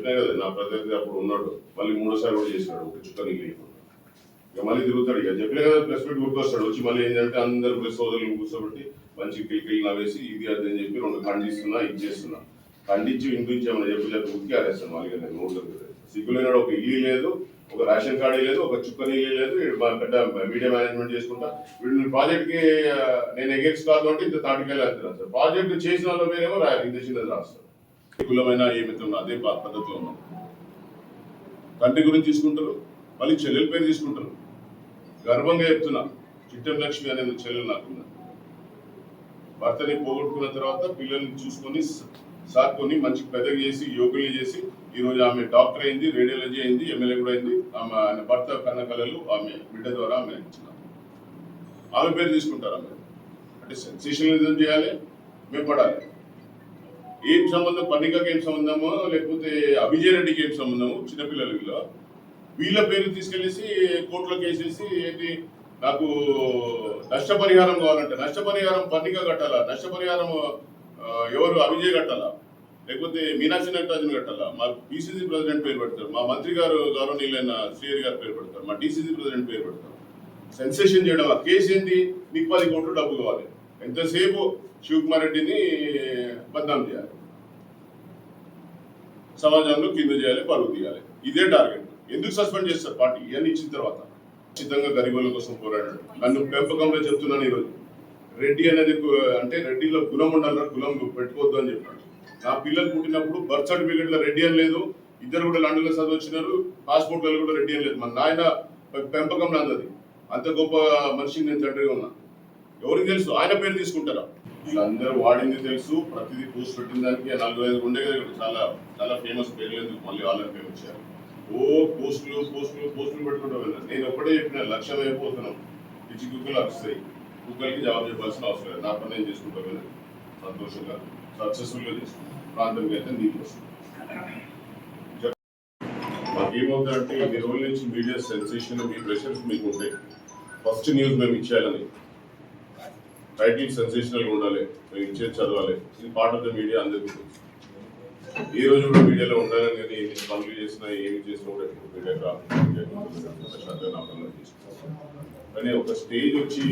చెప్పినా కదా నా ప్రత్యర్థి అప్పుడు ఉన్నాడు, మళ్ళీ మూడోసారి కూడా చేసినాడు, ఒక చుక్క నీళ్ళు ఇక మళ్ళీ తిరుగుతాడు. ఇక చెప్పినా కదా ప్రెస్ మీట్ గుర్తొస్తాడు వచ్చి మళ్ళీ ఏంటంటే అందరు ప్రెస్ సోదరులు కూర్చోబెట్టి మంచి కిలికిలి నవ్వేసి ఇది అది అని చెప్పి రెండు ఖండిస్తున్నా ఇది చేస్తున్నా, ఖండించి వినిపించామని చెప్పి ఉక్కి ఆరేస్తాను. మళ్ళీ నేను నోట్లో సిగ్గులేనాడు, ఒక ఇల్లు లేదు, ఒక రేషన్ కార్డు లేదు, ఒక చుక్క నీళ్ళు లేదు, పెద్ద మీడియా మేనేజ్మెంట్ చేసుకుంటా వీళ్ళు ప్రాజెక్ట్కి నేను ఎగెక్స్ కాదు అంటే ఇంత తాటికెళ్ళి అంటున్నాను సార్. ప్రాజెక్ట్ చేసిన వాళ్ళ పేరేమో ఇంత చిన్నది రాస్తారు. కులమైన ఏమిత్రం అదే పద్ధతిలో ఉన్నాం. తండ్రి గురించి తీసుకుంటారు, మళ్ళీ చెల్లెల పేరు తీసుకుంటారు. గర్వంగా చెప్తున్నా, చిట్టం లక్ష్మి అనే చెల్లెలు నాకున్నా. భర్తని పోగొట్టుకున్న తర్వాత పిల్లల్ని చూసుకొని సాకుని మంచి పెద్దగా చేసి యోగులు చేసి ఈరోజు ఆమె డాక్టర్ అయింది, రేడియాలజీ అయింది, ఎమ్మెల్యే కూడా అయింది. ఆమె భర్త కన్న కళలు ఆమె బిడ్డ ద్వారా ఆమె ఇచ్చినారు. ఆమె పేరు తీసుకుంటారు. ఆమె అంటే సెన్సేషనలిజం చేయాలి, మేము పడాలి. ఏం సంబంధం, పన్నికకి ఏం సంబంధమో లేకపోతే అభిజయ్ రెడ్డికి ఏం సంబంధము, చిన్నపిల్లల వీళ్ళ పేరు తీసుకెళ్ళేసి కోర్టులోకి వేసేసి ఏంటి నాకు నష్టపరిహారం కావాలంటే నష్టపరిహారం పన్నిక కట్టాలా, నష్టపరిహారం ఎవరు అభిజయ్ కట్టాలా, లేకపోతే మీనాక్షి నటరాజన్ కట్టాలా, మా పిసిసి ప్రెసిడెంట్ పేరు పెడతారు, మా మంత్రి గారు గౌరవనీయులైన శ్రీహరి గారు పేరు పెడతారు, మా డిసిసి ప్రెసిడెంట్ పేరు పెడతారు. సెన్సేషన్ చేయడం. ఆ కేసు ఏంటి, నీకు 10 కోట్లు డబ్బు కావాలి, ఎంతసేపు శివకుమార్ రెడ్డిని బద్నాం చేయాలి, సమాజంలో కింద చేయాలి, పరుగు తీయాలి, ఇదే టార్గెట్. ఎందుకు సస్పెండ్ చేస్తారు పార్టీ ఇవన్నీ ఇచ్చిన తర్వాత? ఖచ్చితంగా గరీబుల కోసం పోరాడాడు. నన్ను పెంపకంలో చెప్తున్నాను ఈరోజు. రెడ్డి అనేది అంటే రెడ్డిలో కులం ఉండాలి, కులం పెట్టుకోవద్దు అని చెప్పాడు. నా పిల్లలు పుట్టినప్పుడు బర్త్ సర్టిఫికేట్ లో రెడ్డి అని లేదు, ఇద్దరు కూడా లండన్లో చదివచ్చినారు, పాస్పోర్ట్లలో కూడా రెడ్డి అని లేదు. మన నాయన పెంపకంలో అందది. అంత గొప్ప మనిషిని నేను తండ్రిగా ఉన్నా. ఎవరికి తెలుసు? ఆయన పేరు తీసుకుంటారా? వీళ్ళందరూ వాడింది తెలుసు, ప్రతిదీ పోస్ట్ పెట్టిన దానికి 4-5 ఉండే కదా, చాలా చాలా ఫేమస్ పేర్లు ఎందుకు మళ్ళీ వాళ్ళని పేరు వచ్చారు. ఓ పోస్టులు పోస్టులు పోస్టులు పెట్టుకుంటూ వెళ్ళాను. నేను ఒక్కటే చెప్పిన, లక్ష్యం అయిపోతున్నాం, పిచ్చి కుక్కలు వస్తాయి, కుక్కలకి జవాబు చెప్పాల్సిన అవసరం లేదు. నా పని నేను చేసుకుంటా వెళ్ళాను, సంతోషంగా సక్సెస్ఫుల్గా చేసుకుంటాను. ప్రాంతంకి అయితే నీకు వస్తుంది. మాకేమవుతుందంటే ఇన్ని రోజుల నుంచి మీడియా సెన్సేషన్, మీ ప్రెషర్స్ మీకు ఉంటాయి. ఫస్ట్ న్యూస్ మేము ఇచ్చేయాలని, టైటిల్ సెన్సేషనల్గా ఉండాలి, మేము ఇచ్చేది చదవాలి. ఇది పార్ట్ ఆఫ్ ద మీడియా, అందరికీ తెలుసు. ఈ రోజు కూడా మీడియాలో ఉండాలని, కానీ ఎన్ని పనులు చేసినా ఏమి చేసినా కూడా మీడియా కానీ ఒక స్టేజ్ వచ్చి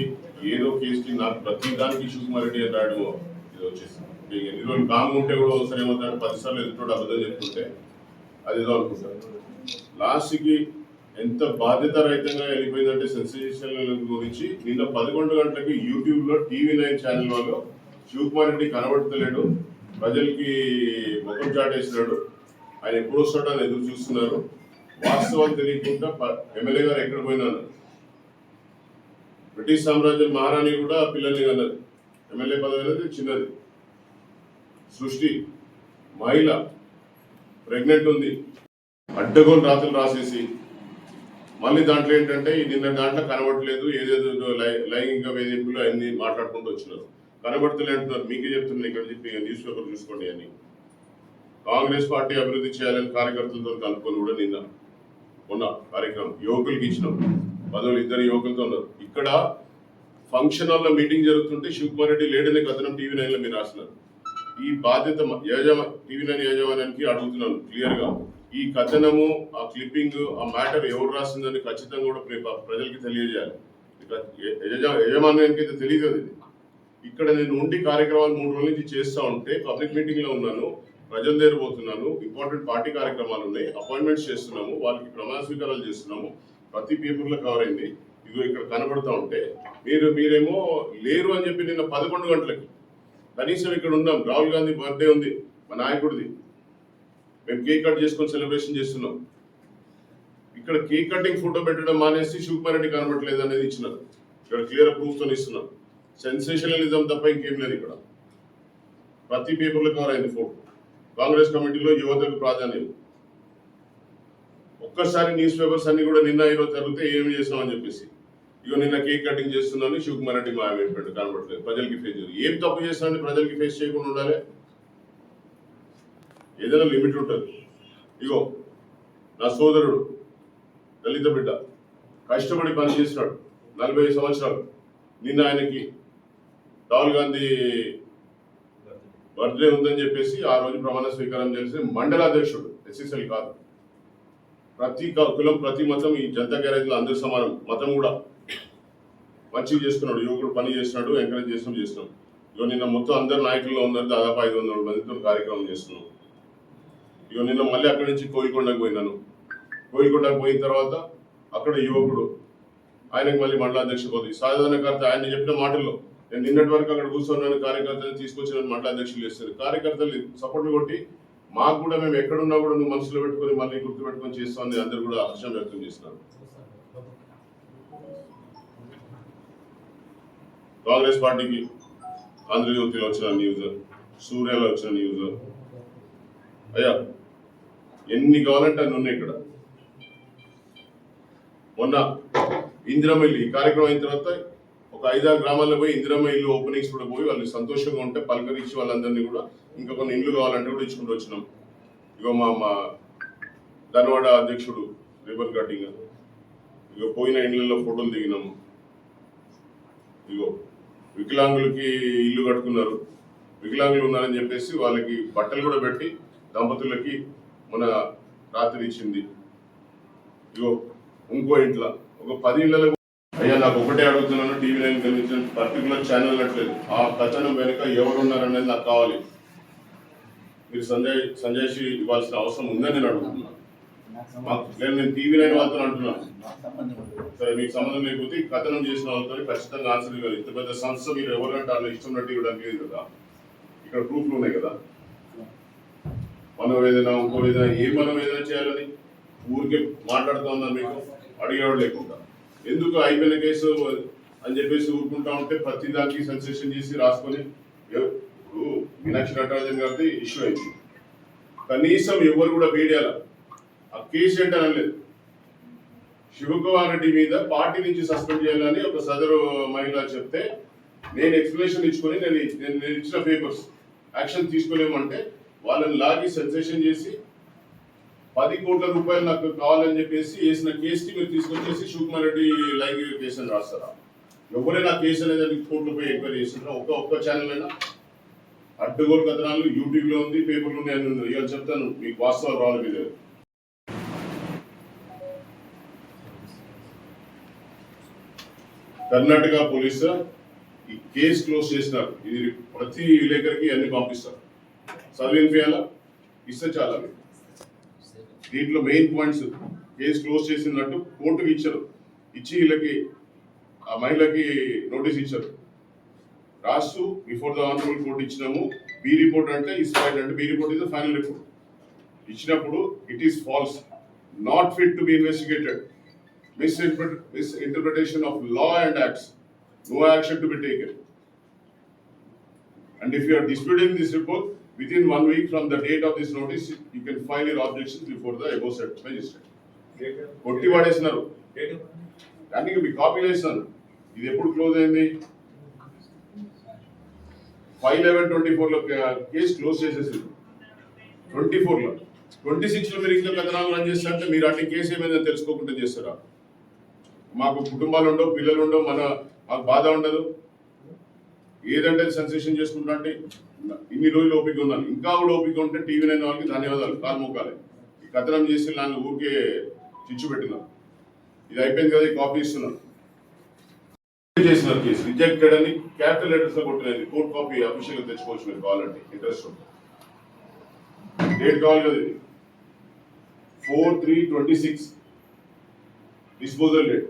ఏదో కేసుకి నాకు ప్రతి దానికి శివకుమార్ రెడ్డి అని రాయడం ఇది వచ్చేసింది. ఎన్ని రోజులు కాంగ్ ఉంటే కూడా ఒకసారి ఏమవుతాడు, 10 సార్లు ఎదుటోడు అబద్ధం చెప్తుంటే అది ఏదో అనుకుంటారు. లాస్ట్కి ఎంత బాధ్యత రహితంగా వెళ్ళిపోయిందంటే సెన్సేషనల్ గురించి నిన్న 11 గంటలకి యూట్యూబ్లో TV9 ఛానల్ వాళ్ళు శివకుమార్ రెడ్డి కనబడతలేడు, ప్రజలకి ముఖం చాటేసినాడు, ఆయన ఎప్పుడు వస్తాడని ఎదురు చూస్తున్నారు, వాస్తవాలు తెలియకుండా ఎమ్మెల్యే గారు ఎక్కడ పోయినారు. బ్రిటిష్ సామ్రాజ్యం మహారాణి కూడా పిల్లల్ని అన్నది. ఎమ్మెల్యే పదవి అనేది చిన్నది. సృష్టి మహిళ ప్రెగ్నెంట్ ఉంది, అడ్డగోలు రాత్రులు రాసేసి మళ్ళీ దాంట్లో ఏంటంటే నిన్న దాంట్లో కనబడలేదు, ఏదేదో లైంగిక వేధింపులు అన్ని మాట్లాడుకుంటూ వచ్చినారు. కనబడుతూనే అంటున్నారు, మీకే చెప్తున్నారు ఇక్కడ చెప్పి న్యూస్ పేపర్ చూసుకోండి అని. కాంగ్రెస్ పార్టీ అభివృద్ధి చేయాలని కార్యకర్తలతో కలుపుకొని కూడా నిన్న మొన్న కార్యక్రమం యువకులకి ఇచ్చినాం. పదవులు 2 యువకులతో ఉన్నారు. ఇక్కడ ఫంక్షన్ హాల్లో మీటింగ్ జరుగుతుంటే శివకుమార్ రెడ్డి లేడనే కథనం TV9లో మీరు రాసినారు. ఈ బాధ్యత TV9 యాజమాన్యానికి అడుగుతున్నాను క్లియర్గా. ఈ కథనము, ఆ క్లిప్పింగ్, ఆ మ్యాటర్ ఎవరు రాసిందని ఖచ్చితంగా కూడా ప్రజలకి తెలియజేయాలి. యజమాన్యానికి అయితే తెలియదు. ఇది ఇక్కడ నేను ఉండి కార్యక్రమాలు 3 రోజుల నుంచి చేస్తూ ఉంటే పబ్లిక్ మీటింగ్లో ఉన్నాను, ప్రజల దగ్గర పోతున్నాను, ఇంపార్టెంట్ పార్టీ కార్యక్రమాలు ఉన్నాయి, అపాయింట్మెంట్స్ చేస్తున్నాము, వాళ్ళకి ప్రమాణ స్వీకారాలు చేస్తున్నాము, ప్రతి పేపర్లో కవర్ అయింది. ఇదిగో ఇక్కడ కనబడతా ఉంటే మీరేమో లేరు అని చెప్పి నిన్న 11 గంటలకి కనీసం ఇక్కడ ఉన్నాం. రాహుల్ గాంధీ బర్త్డే ఉంది, మా నాయకుడిది, మేము కేక్ కట్ చేసుకొని సెలబ్రేషన్ చేస్తున్నాం. ఇక్కడ కేక్ కటింగ్ ఫోటో పెట్టడం మానేసి శివకుమార్ రెడ్డి కనబడలేదు అనేది ఇచ్చినారు. ఇక్కడ క్లియర్ ప్రూఫ్తో ఇస్తున్నాం. సెన్సేషనలిజం తప్ప ఇంకేం లేదు. ఇక్కడ ప్రతి పేపర్లో కవర్ అయింది ఫోటో. కాంగ్రెస్ కమిటీలో యువతకు ప్రాధాన్యం. ఒక్కసారి న్యూస్ పేపర్స్ అన్ని కూడా నిన్న ఈరోజు జరిగితే ఏమి చేసినామని చెప్పేసి, ఇగో నిన్న కేక్ కటింగ్ చేస్తున్నాను, శివకుమార్ రెడ్డి మాయమైపోయాడు, కనబడలేదు, ప్రజలకి ఫేస్ చేయదు. ఏం తప్పు చేస్తామని ప్రజలకి ఫేస్ చేయకుండా ఉండాలి? ఏదైనా లిమిట్ ఉంటుంది. ఇగో నా సోదరుడు దళిత బిడ్డ కష్టపడి పని చేసినాడు 40 సంవత్సరాలు. నిన్న ఆయనకి రాహుల్ గాంధీ బర్త్డే ఉందని చెప్పేసి ఆ రోజు ప్రమాణ స్వీకారం చేసి మండలాధ్యక్షుడు ఎస్ఎస్ఎల్ కాదు. ప్రతి కులం ప్రతి మతం ఈ జనతా గ్యారేజ్లో అందరూ సమానం. మతం కూడా మంచిగా చేస్తున్నాడు, యువకుడు పని చేస్తున్నాడు, ఎంకరేజ్ చేస్తున్నాం. ఇగో నిన్న మొత్తం అందరు నాయకుల్లో ఉన్నారు, దాదాపు 500 మందితో కార్యక్రమం చేస్తున్నాం. ఇగో నిన్న మళ్ళీ అక్కడి నుంచి కోయికొండకు పోయినాను. కోయికొండకు పోయిన తర్వాత అక్కడ యువకుడు ఆయనకు మళ్ళీ మండలాధ్యక్ష పదవి. సాధారణ కార్యత ఆయన చెప్పిన మాటల్లో నేను నిన్నటి వరకు అక్కడ కూర్చున్నాను, కార్యకర్తలను తీసుకొచ్చిన మండలాధ్యక్షులు చేస్తారు. కార్యకర్తలు సపోర్ట్లు కొట్టి మాకు కూడా మేము ఎక్కడున్నా కూడా నువ్వు మనసులో పెట్టుకొని మళ్ళీ గుర్తుపెట్టుకొని చేస్తామని అందరూ కూడా హర్షం వ్యక్తం చేస్తున్నారు. కాంగ్రెస్ పార్టీకి ఆంధ్రజ్యోతిలో వచ్చిన న్యూస్, సూర్యలో వచ్చిన న్యూస్, అయ్యా ఎన్ని కావాలంటే అన్ని ఉన్నాయి. ఇక్కడ మొన్న ఇందిరమ్మ ఇల్లు ఈ కార్యక్రమం అయిన తర్వాత ఒక 5-6 గ్రామాల్లో పోయి ఇందిరమ్మ ఇల్లు ఓపెనింగ్స్ కూడా పోయి వాళ్ళు సంతోషంగా ఉంటే పలకరించి వాళ్ళందరినీ కూడా ఇంకా కొన్ని ఇండ్లు కావాలంటే కూడా ఇచ్చుకుంటూ వచ్చినాం. ఇగో మా ధనవాడ అధ్యక్షుడు రిబన్ కటింగ్, ఇగో పోయిన ఇండ్లలో ఫోటోలు దిగినాము. ఇగో వికలాంగులకి ఇల్లు కట్టుకున్నారు, వికలాంగులు ఉన్నారని చెప్పేసి వాళ్ళకి బట్టలు కూడా పెట్టి దంపతులకి మన రాత్రి ఇచ్చింది. ఇగో ఇంకో ఇంట్లో ఒక 10 ఇళ్లలో. అయ్యా నాకు ఒకటే అడుగుతున్నాను, టీవీ నైన్ కనిపించిన పర్టికులర్ ఛానల్ అనట్లేదు, ఆ కథనం వెనుక ఎవరు ఉన్నారనేది నాకు కావాలి. మీరు సంజయ్ ఇవ్వాల్సిన అవసరం ఉందని నేను అడుగుతున్నాను. నేను టీవీ నైన్ వాళ్ళతో అంటున్నాను. సరే మీకు సంబంధం లేకపోతే కథనం చేసిన వాళ్ళతో ఖచ్చితంగా ఆన్సర్ ఇవ్వాలి. ఇంత పెద్ద సంస్థ మీరు ఎవరంటే వాళ్ళు ఇష్టం ఇవ్వడానికి లేదు కదా. ఇక్కడ ప్రూఫ్లు ఉన్నాయి కదా. మనోవేదన ఇంకోవేదన ఏ మనోవేదన చేయాలని ఊరికే మాట్లాడుతూ ఉన్నా, మీకు అడిగేవాడు లేకుండా ఎందుకు అయిపోయిన కేసు అని చెప్పేసి ఊరుకుంటా ఉంటే ప్రతి దానికి సెన్సేషన్ చేసి రాసుకొని. ఇప్పుడు మీనాక్షి నటరాజన్ గారిది ఇష్యూ అయింది, కనీసం ఎవరు కూడా మీడియాలో ఆ కేసు ఏంటి అనలేదు. శివకుమార్ రెడ్డి మీద పార్టీ నుంచి సస్పెండ్ చేయాలని ఒక సదరు మహిళ చెప్తే నేను ఎక్స్ప్లెనేషన్ ఇచ్చుకొని నేను ఇచ్చిన పేపర్స్ యాక్షన్ తీసుకోలేమంటే వాళ్ళని లాగి సెన్సేషన్ చేసి 10 కోట్ల రూపాయలు నాకు కావాలని చెప్పేసి వేసిన కేసుకి మీరు తీసుకొచ్చేసి శివకుమార్ రెడ్డి లైంగిక కేసు అని రాస్తారా? ఎవరైనా కేసు అనేది కోర్టులో పోయి ఎంక్వైరీ చేస్తున్నారా? ఒక్క ఛానల్ అయినా? అడ్డగోలు కథనాలు యూట్యూబ్లో ఉంది, పేపర్లో నేను ఇవాళ చెప్తాను, మీకు వాస్తవాలు రావాలి మీద. కర్ణాటక పోలీసు ఈ కేసు క్లోజ్ చేసినారు. ఇది ప్రతి విలేకరికి అన్ని పంపిస్తారు, చదివినిపించాలా, ఇస్తే చాలా. దీంట్లో మెయిన్ పాయింట్స్ కేసు క్లోజ్ చేసినట్టు కోర్టుకి ఇచ్చారు, ఇచ్చి వీళ్ళకి ఆ మహిళకి నోటీస్ ఇచ్చారు. రాస్తూ బిఫోర్ ద ఆనరబుల్ కోర్టు ఇచ్చినాము. బి రిపోర్ట్ అంటే ఇస్ ఫైనల్, అంటే B report is the final report. ఇచ్చినప్పుడు it is false, not fit to be investigated, misinterpretation of law and acts, no action to be taken. And if you are disputing this report, within 1 week from the date of this notice, you can file your objections before the above said magistrate. కొట్టి వాడేసినారు, కానీ మీ copy చేసినారు. ఇది ఎప్పుడు close అయింది? 5/11/24లో case close చేసేసి 24లో 26లో మీరు ఇంకా కథనాలు రన్ చేస్తారంటే మీరు అన్ని కేసు ఏమైందని తెలుసుకోకుండా చేస్తారా? మాకు కుటుంబాలు ఉండవు, పిల్లలు ఉండవు, మాకు బాధ ఉండదు, ఏదంటే సెన్సేషన్ చేసుకుంటా అంటే ఇన్ని రోజులు ఓపిక ఉన్నాను. ఇంకా కూడా ఓపిక ఉంటే టీవీ నైన్ వాళ్ళకి ధన్యవాదాలు, కాలు మోకాలి. ఈ కథనం చేసి నన్ను ఊరికే చిచ్చు పెట్టినా. ఇది అయిపోయింది కదా, ఈ కాపీ ఇస్తున్నాను. చేసినారు కేసు రిజెక్టెడ్ అని క్యాపిటల్ లెటర్స్ లో కొట్టినది. కోర్ట్ కాపీ అఫీషియల్ గా తెచ్చుకోవచ్చు మీరు కావాలంటే, ఇంట్రెస్ట్ ఉంటే. డేట్ కావాలి కదా, ఇది 4/3/26 డిస్పోజల్ డేట్.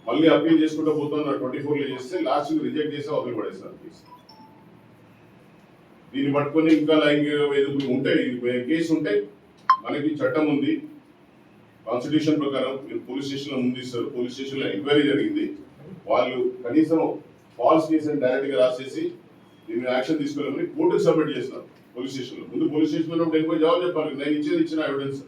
మళ్ళీ అప్పీల్ చేసుకుంటూ పోతున్నారు. 24లో చేస్తే లాస్ట్ రిజెక్ట్ చేసి అప్పీల్ పడేస్తారు కేసు. దీన్ని పట్టుకొని ఇంకా లైంగిక వేధింపులు ఉంటే కేసు ఉంటే మనకి చట్టం ఉంది, కాన్స్టిట్యూషన్ ప్రకారం మీరు పోలీస్ స్టేషన్లో ముందు ఇస్తారు. పోలీస్ స్టేషన్లో ఎంక్వైరీ జరిగింది, వాళ్ళు కనీసం ఫాల్స్ కేసు అని డైరెక్ట్గా రాసేసి దీన్ని యాక్షన్ తీసుకోవాలని కోర్టుకు సబ్మిట్ చేస్తున్నారు. పోలీస్ స్టేషన్లో ముందు పోలీస్ స్టేషన్లో ఎంక్వైరీ జవాబు చెప్పాలి, నేను ఇచ్చిన ఎవిడెన్స్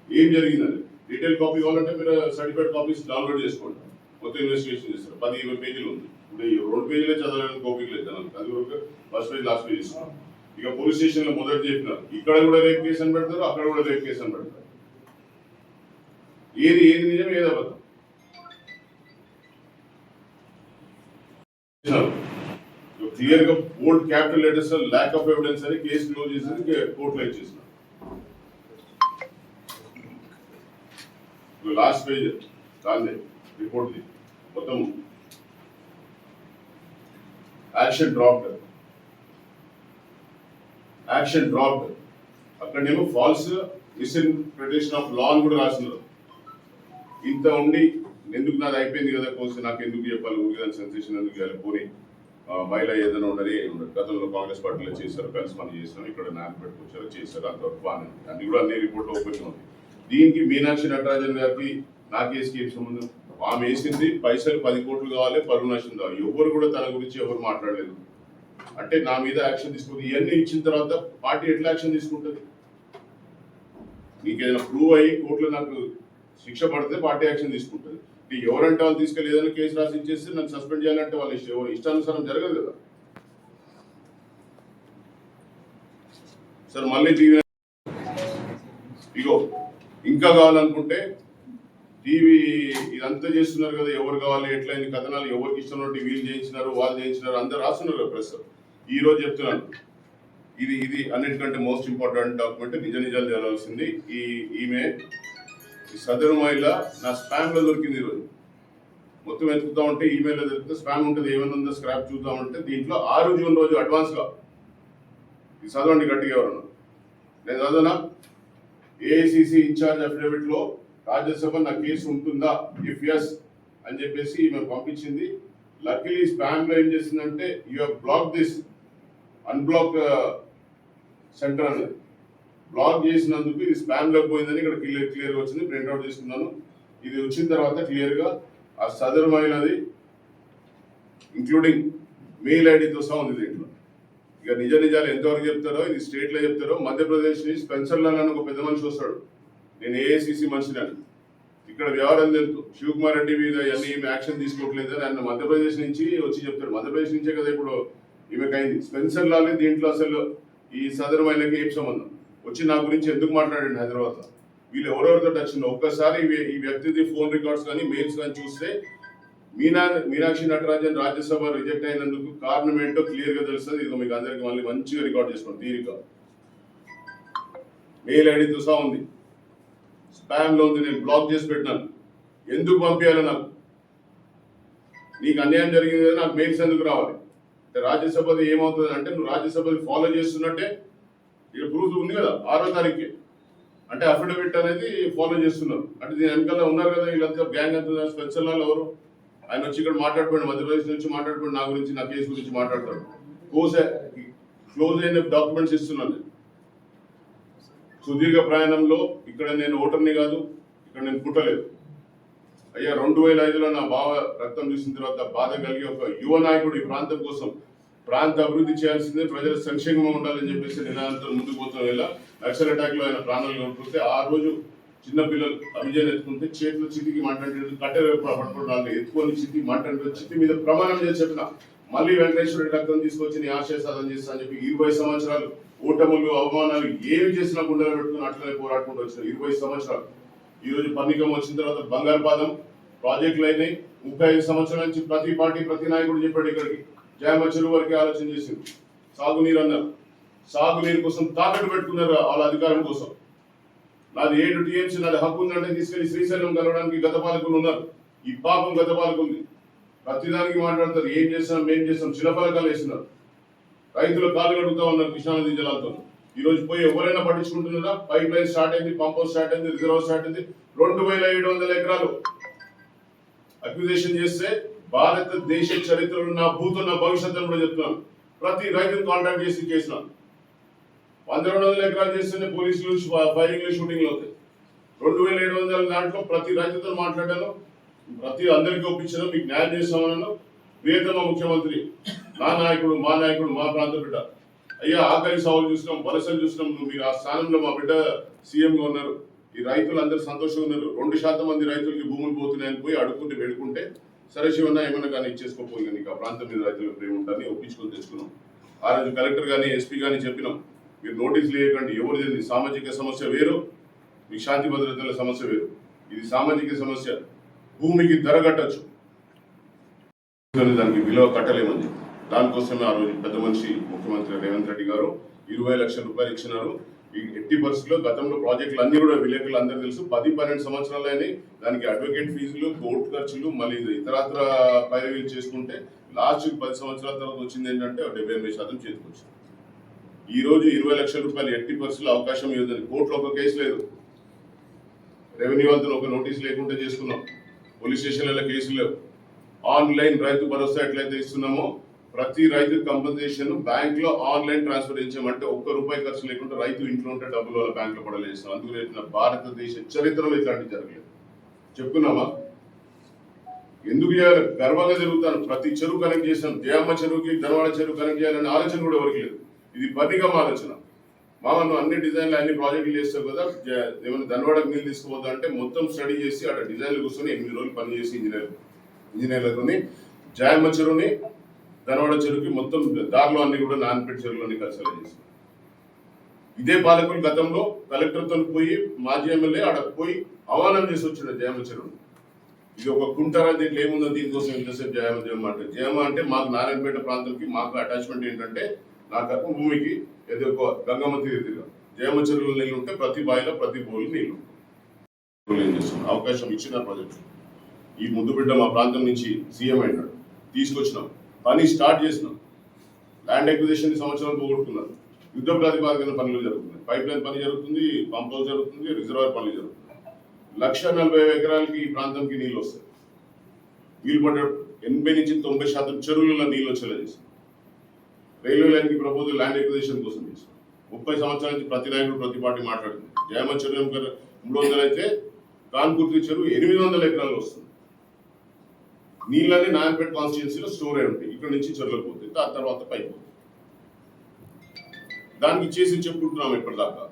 ఏం జరిగిందని. డీటెయిల్ కాపీ కావాలంటే మీరు సర్టిఫైడ్ కాపీస్ డౌన్లోడ్ చేసుకోండి, మొత్తం ఇన్వెస్టిగేషన్ చేస్తారు. 10-20 పేజీలు ఉంది. ఇప్పుడు 2 పేజీలే చదవాలని కాపీ లేదు జనాలు, అది వరకు ఫస్ట్ పేజ్ లాస్ట్ పేజ్ ఇస్తున్నారు. ఇక పోలీస్ స్టేషన్లో మొదటి చెప్పినారు, ఇక్కడ కూడా రేప్ కేసు అని పెడతారు, అక్కడ కూడా రేప్ కేసు అని పెడతారు. ఏది నిజం, ఏది అబద్ధం? క్లియర్ గా bold capital letters lack of evidence అని కేసు క్లోజ్ చేసేది కోర్టులో ఇచ్చేసినారు. లాస్ట్ పేజ్ దాన్ని రిపోర్ట్ మొత్తం యాక్షన్ డ్రాప్డ్ అక్కడనేమో ఫాల్స్ మిస్ఇంటర్ప్రిటేషన్ ఆఫ్ లా అని కూడా రాసినారు. ఇంత ఉండి ఎందుకు నాది అయిపోయింది కదా కోర్సు నాకు ఎందుకు చెప్పాలి ఊరిదాని సెన్సేషన్ ఎందుకు చేయాలి పోనీ మహిళ ఏదైనా ఉండదు గతంలో కాంగ్రెస్ పార్టీలో చేశారు కలిసి పని చేసినాం ఇక్కడ నాయకు పెట్టుకొచ్చారు చేశారు అంతవరకు బాగానే అన్ని కూడా అన్ని రిపోర్ట్లు ఓపెన్ ఉంది. దీనికి మీనాక్షి నటరాజన్ గారికి నా కేసుకి ఏం సంబంధం? ఆమె వేసింది పైసలు 10 కోట్లు కావాలి పరువు నష్టం కావాలి, ఎవరు కూడా తన గురించి ఎవరు మాట్లాడలేదు. అంటే నా మీద యాక్షన్ తీసుకుంది. ఇవన్నీ ఇచ్చిన తర్వాత పార్టీ ఎట్లా యాక్షన్ తీసుకుంటుంది? మీకు ఏదైనా ప్రూవ్ అయ్యి కోర్టులో నాకు శిక్ష పడితే పార్టీ యాక్షన్ తీసుకుంటుంది. ఎవరంటే వాళ్ళు తీసుకెళ్ళి ఏదైనా కేసు రాసి ఇచ్చేస్తే నన్ను సస్పెండ్ చేయాలంటే వాళ్ళ ఇష్టానుసారం జరగదు కదా సార్. మళ్ళీ టీవీ ఇగో ఇంకా కావాలనుకుంటే టీవీ ఇదంతా చేస్తున్నారు కదా, ఎవరు కావాలి ఎట్లయింది కథనాలు ఎవరికి ఇష్టం వీళ్ళు చేయించినారు వాళ్ళు చేయించినారు అందరు రాస్తున్నారు ప్రెస్. ఈ రోజు చెప్తున్నాను ఇది అన్నిటికంటే మోస్ట్ ఇంపార్టెంట్ డాక్యుమెంట్. నిజాలు తెలవాల్సింది. ఈమె సదరు మహిళ నా స్పామ్ లో దొరికింది. ఈరోజు మొత్తం వెతుకుతా ఉంటే ఈమెయిల్లో దొరికితే స్పామ్ ఉంటుంది, ఏమైనా ఉందో స్క్రాప్ చూద్దామంటే దీంట్లో 6 జూన్ రోజు అడ్వాన్స్ గా ఇది చదవండి గట్టిగా ఎవరన్నా. నేను చదవనా? ఏఐసిసి ఇన్ఛార్జ్ అఫిడవిట్ లో రాజ్యసభ నా కేసు ఉంటుందా ఇఫ్ ఎస్ అని చెప్పేసి ఈమె పంపించింది. లక్కీలీ స్పామ్ లో ఏం చేసిందంటే you have block this unblock centre అనేది బ్లాక్ చేసినందుకు ఇది స్పామ్ లో పోయిందని ఇక్కడ క్లియర్ వచ్చింది. ప్రింట్అవుట్ తీసుకున్నాను. ఇది వచ్చిన తర్వాత క్లియర్ గా ఆ సదరు మహిళది ఇంక్లూడింగ్ మెయిల్ ఐడితో సహా ఉంది దీంట్లో. ఇక నిజాలు ఎంతవరకు చెప్తారో ఇది స్టేట్ లో చెప్తారో. మధ్యప్రదేశ్ నుంచి స్పెన్సర్ లాల్ అని ఒక పెద్ద మనిషి వస్తాడు, నేను ఏఐసిసి మనిషిని. ఇక్కడ వ్యవహారం తెలుసు శివకుమార్ రెడ్డి మీద అన్ని యాక్షన్ తీసుకోవట్లేదు అని ఆయన మధ్యప్రదేశ్ నుంచి వచ్చి చెప్తాడు. మధ్యప్రదేశ్ నుంచే కదా ఇప్పుడు ఈమెకైంది. స్పెన్సర్ లాల్ దీంట్లో అసలు ఈ సదరు మహిళకి ఏం సంబంధం? వచ్చి నా గురించి ఎందుకు మాట్లాడండి హైదరాబాద్ లో? వీళ్ళు ఎవరెవరితో టచ్ ఉన్నా ఒక్కసారి ఈ వ్యక్తిది ఫోన్ రికార్డ్స్ కానీ మెయిల్స్ కానీ చూస్తే మీనాక్షి నటరాజన్ రాజ్యసభ రిజెక్ట్ అయినందుకు కారణం ఏంటో క్లియర్ గా తెలుస్తుంది. ఇది మీకు అందరికి మళ్ళీ మంచిగా రికార్డ్ చేసుకోండి. తీరిక మెయిల్ ఐడితో సహా ఉంది, స్పామ్ లో ఉంది, నేను బ్లాక్ చేసి పెట్టినాను. ఎందుకు పంపించాలి? నాకు నీకు అన్యాయం జరిగింది కదా, నాకు మెయిల్స్ ఎందుకు రావాలి? రాజ్యసభది ఏమవుతుంది అంటే నువ్వు రాజ్యసభది ఫాలో చేస్తున్నట్టే ఇక్కడ ప్రూఫ్ ఉంది కదా 6వ తారీఖు. అంటే అఫిడవిట్ అనేది ఫాలో చేస్తున్నారు. అంటే దీని వెనకాల ఉన్నారు కదా వీళ్ళంతా గ్యాంగ్ అంతా. స్పెన్సర్ లాల్ ఎవరు? ఆయన వచ్చి ఇక్కడ మాట్లాడుకోండి, మధ్యప్రదేశ్ నుంచి మాట్లాడుకోండి, నా గురించి నా కేసు గురించి మాట్లాడతాడు. క్లోజ్ అయిన డాక్యుమెంట్స్ ఇస్తున్నాను. సుదీర్ఘ ప్రయాణంలో ఇక్కడ నేను ఓటర్ని కాదు, ఇక్కడ నేను పుట్టలేదు. అయ్యా 2005లో నా బావ రక్తం చూసిన తర్వాత బాధ కలిగి ఒక యువ నాయకుడు ఈ ప్రాంతం కోసం ప్రాంత అభివృద్ధి చేయాల్సిందే, ప్రజల సంక్షేమంగా ఉండాలని చెప్పేసి నినాదంతో ముందుకు పోతున్న వేళ నక్సల్ అటాక్ లో ఆయన ప్రాణాలు కోల్పోతే ఆ రోజు చిన్న పిల్లలు అభిజయం ఎత్తుకుంటే చేతిలో చితికి మాట్లాడే కట్టెలు పట్టుకోవడం ఎత్తుకొని చితి మాట్లాడే చితి మీద ప్రమాణం చేసి చెప్పిన మళ్ళీ వెంకటేశ్వర రక్తం తీసుకొచ్చి నీ ఆశయ సాధన చేస్తా అని చెప్పి 20 సంవత్సరాలు ఓటములు అవమానాలు ఏమి చేసినా గుండెలు పెట్టుకుని అట్లనే పోరాడుకుంటూ వచ్చిన 20 సంవత్సరాలు. ఈ రోజు పన్నికం వచ్చిన తర్వాత బంగారుపాదం ప్రాజెక్టులు అయినాయి. 35 సంవత్సరాల నుంచి ప్రతి పార్టీ ప్రతి నాయకుడు చెప్పాడు ఇక్కడికి జామ చెరువు వరకు ఆలోచన చేసింది. సాగునీరు అన్నారు, సాగునీరు కోసం తాకట్టు పెట్టుకున్నారు వాళ్ళ అధికారం కోసం. నాది 7 టీఎంసీ నాది హక్కు ఉందంటే తీసుకెళ్లి శ్రీశైలం కలవడానికి గత పాలకులు ఉన్నారు. ఈ పాపం గత పాలకులు ప్రతిదానికి మాట్లాడతారు. ఏం చేస్తాం మేం చేస్తాం శిలఫలకాలు వేస్తున్నారు. రైతుల కాలు కడుగుతా ఉన్నారు కృష్ణానదీ జలాలతో. ఈ రోజు పోయి ఎవరైనా పట్టించుకుంటున్నారా? పైప్ లైన్ స్టార్ట్ అయింది, పంప్ హౌస్ స్టార్ట్ అయింది, రిజర్వ్ స్టార్ట్ అయింది. 2700 ఎకరాలు అక్విజిషన్ చేస్తే భారతదేశ చరిత్రలో నా భూతో నా భవిష్యత్తు కూడా చెప్తున్నాను. ప్రతి రైతును కాంటాక్ట్ చేసి చేసినాను. 100-200 ఎకరాలు చేస్తేనే పోలీసులు ఫైరింగ్లు షూటింగ్లు అవుతాయి. 2700 దాంట్లో ప్రతి రైతుతో మాట్లాడాను, ప్రతి అందరికీ ఒప్పించాను, మీకు న్యాయం చేస్తామన్నాను. ప్రియతమ ముఖ్యమంత్రి నా నాయకుడు మా ప్రాంత బిడ్డ అయ్యా ఆఖరి సాగులు చూసినాం, వలసలు చూసినాం. మీరు ఆ స్థానంలో మా బిడ్డ సీఎంగా ఉన్నారు. ఈ రైతులు అందరూ సంతోషంగా ఉన్నారు. 2% మంది రైతులకి భూములు పోతున్నాయని పోయి అడుక్కుంటే పెడుకుంటే సరే శివన్న ఏమన్నా కానీ ఇచ్చేసుకోపోయి నీకు ఆ ప్రాంతం మీద రైతులకు ప్రేమ ఉంటారని ఒప్పించుకొని తెచ్చుకున్నాం. ఆ రోజు కలెక్టర్ కానీ ఎస్పీ కానీ చెప్పినాం, మీరు నోటీసులు వేయకండి. ఎవరిది సామాజిక సమస్య వేరు, మీ శాంతి భద్రతల సమస్య వేరు. ఇది సామాజిక సమస్య. భూమికి ధర కట్టచ్చు, దానికి విలువ కట్టలేమని. దానికోసమే ఆ రోజు పెద్ద మనిషి ముఖ్యమంత్రి రేవంత్ రెడ్డి గారు 20 లక్షల రూపాయలు ఇచ్చినారు. ఈ ఎట్టి పరిస్థితుల్లో గతంలో ప్రాజెక్టులు అన్ని కూడా విలేకరులు అందరూ తెలుసు 10-12 సంవత్సరాలు అయినాయి. దానికి అడ్వకేట్ ఫీజులు, కోర్టు ఖర్చులు, మళ్ళీ ఇతరత్ర పైరవీలు చేసుకుంటే లాస్ట్ 10 సంవత్సరాల తర్వాత వచ్చింది ఏంటంటే 78% చేతికి వచ్చింది. ఈ రోజు 20 లక్షల రూపాయలు ఎట్టి పరిస్థితుల్లో అవకాశం ఇవ్వదని కోర్టులో ఒక కేసు లేదు, రెవెన్యూ అంతా ఒక నోటీస్ లేకుండా చేసుకున్నాం, పోలీస్ స్టేషన్లలో కేసులు లేవు. ఆన్లైన్ రైతు భరోసా ఎట్లయితే ఇస్తున్నామో ప్రతి రైతు కంపెన్సేషన్ బ్యాంక్ లో ఆన్లైన్ ట్రాన్స్ఫర్ చేయించామంటే ₹1 ఖర్చు లేకుండా రైతు ఇంట్లో ఉంటే డబ్బులు వాళ్ళ బ్యాంక్ లో పడలేస్తాం. అందుకు భారతదేశ చరిత్రలో ఇట్లాంటి జరగలేదు. చెప్పుకున్నామా? ఎందుకు చేయాలి? గర్వంగా జరుగుతాను. ప్రతి చెరువు కనెక్ట్ చేసాం. జయమ్మ చెరువుకి ధనవాడ చెరువు కనెక్ట్ చేయాలనే ఆలోచన కూడా ఎవరికి లేదు. ఇది బర్నిగం ఆలోచన. మామను అన్ని డిజైన్లు అన్ని ప్రాజెక్టులు చేస్తావు కదా, ఏమైనా ధనవాడకు నీళ్ళు తీసుకోవద్దు అంటే మొత్తం స్టడీ చేసి అక్కడ డిజైన్లు కూర్చొని 8 రోజులు పని చేసి ఇంజనీర్లతోని జయమ్మ చెరువుని ధనవాడ చెరువుకి మొత్తం దారిలో అన్ని కూడా నాన్పేట చెరువులోని కలిసేలా చేసి, ఇదే పాలకులు గతంలో కలెక్టర్తో పోయి మాజీ ఎమ్మెల్యే ఆడ పోయి ఆహ్వానం చేసి వచ్చిన జయమ్మ చెరువుని. ఇది ఒక కుంటారా, దీంట్లో ఏముందో దీనికోసం ఇంతసేపు జయమ్మ అంటే జయమ్మ అంటే మాకు నారాయణపేట ప్రాంతానికి మాకు అటాచ్మెంట్ ఏంటంటే నా కర్మ భూమికి ఏదో ఒక గంగమ్మ తీరుగా జయమ్మ చెరువులో నీళ్ళు ఉంటే ప్రతి బావిలో ప్రతి బోలు నీళ్ళు ఏం చేస్తున్నాం. అవకాశం ఇచ్చిన ప్రాజెక్ట్ ఈ ముద్దుబిడ్డ మా ప్రాంతం నుంచి సీఎం అయినాడు, తీసుకొచ్చినాం, పని స్టార్ట్ చేసినాం. ల్యాండ్ ఎక్విజిషన్ సంవత్సరం పోగొట్టుకున్నారు. యుద్ధ ప్రాతిపాదికన పనులు జరుగుతున్నాయి. పైప్ లైన్ పని జరుగుతుంది, పంప్ హౌస్ జరుగుతుంది, రిజర్వాయర్ పనులు జరుగుతుంది. 140,000 ఎకరాలకి ఈ ప్రాంతంకి నీళ్ళు వస్తాయి. వీలు పడ్డ 80 నుంచి 90% చెరువులలో నీళ్ళు వచ్చేలా చేస్తాం. రైల్వే లైన్కి ప్రపోజల్ ల్యాండ్ ఎక్విజిషన్ కోసం చేస్తాం. 30 సంవత్సరాల నుంచి ప్రతి నాయకుడు ప్రతి పార్టీ మాట్లాడుతుంది. జయమ్మ చెరువు 300 అయితే కాన్పూర్తి చెరువు 800 ఎకరాలు వస్తుంది. నీళ్ళని నారాయణపేట కాన్స్టిట్యున్సీలో స్టోర్ అయి ఉంటాయి. ఇక్కడ నుంచి చెరువులకు పోతాయి, దాని తర్వాత పైకి పోతాయి. దానికి చేసి చెప్పుకుంటున్నాం. ఇప్పటిదాకా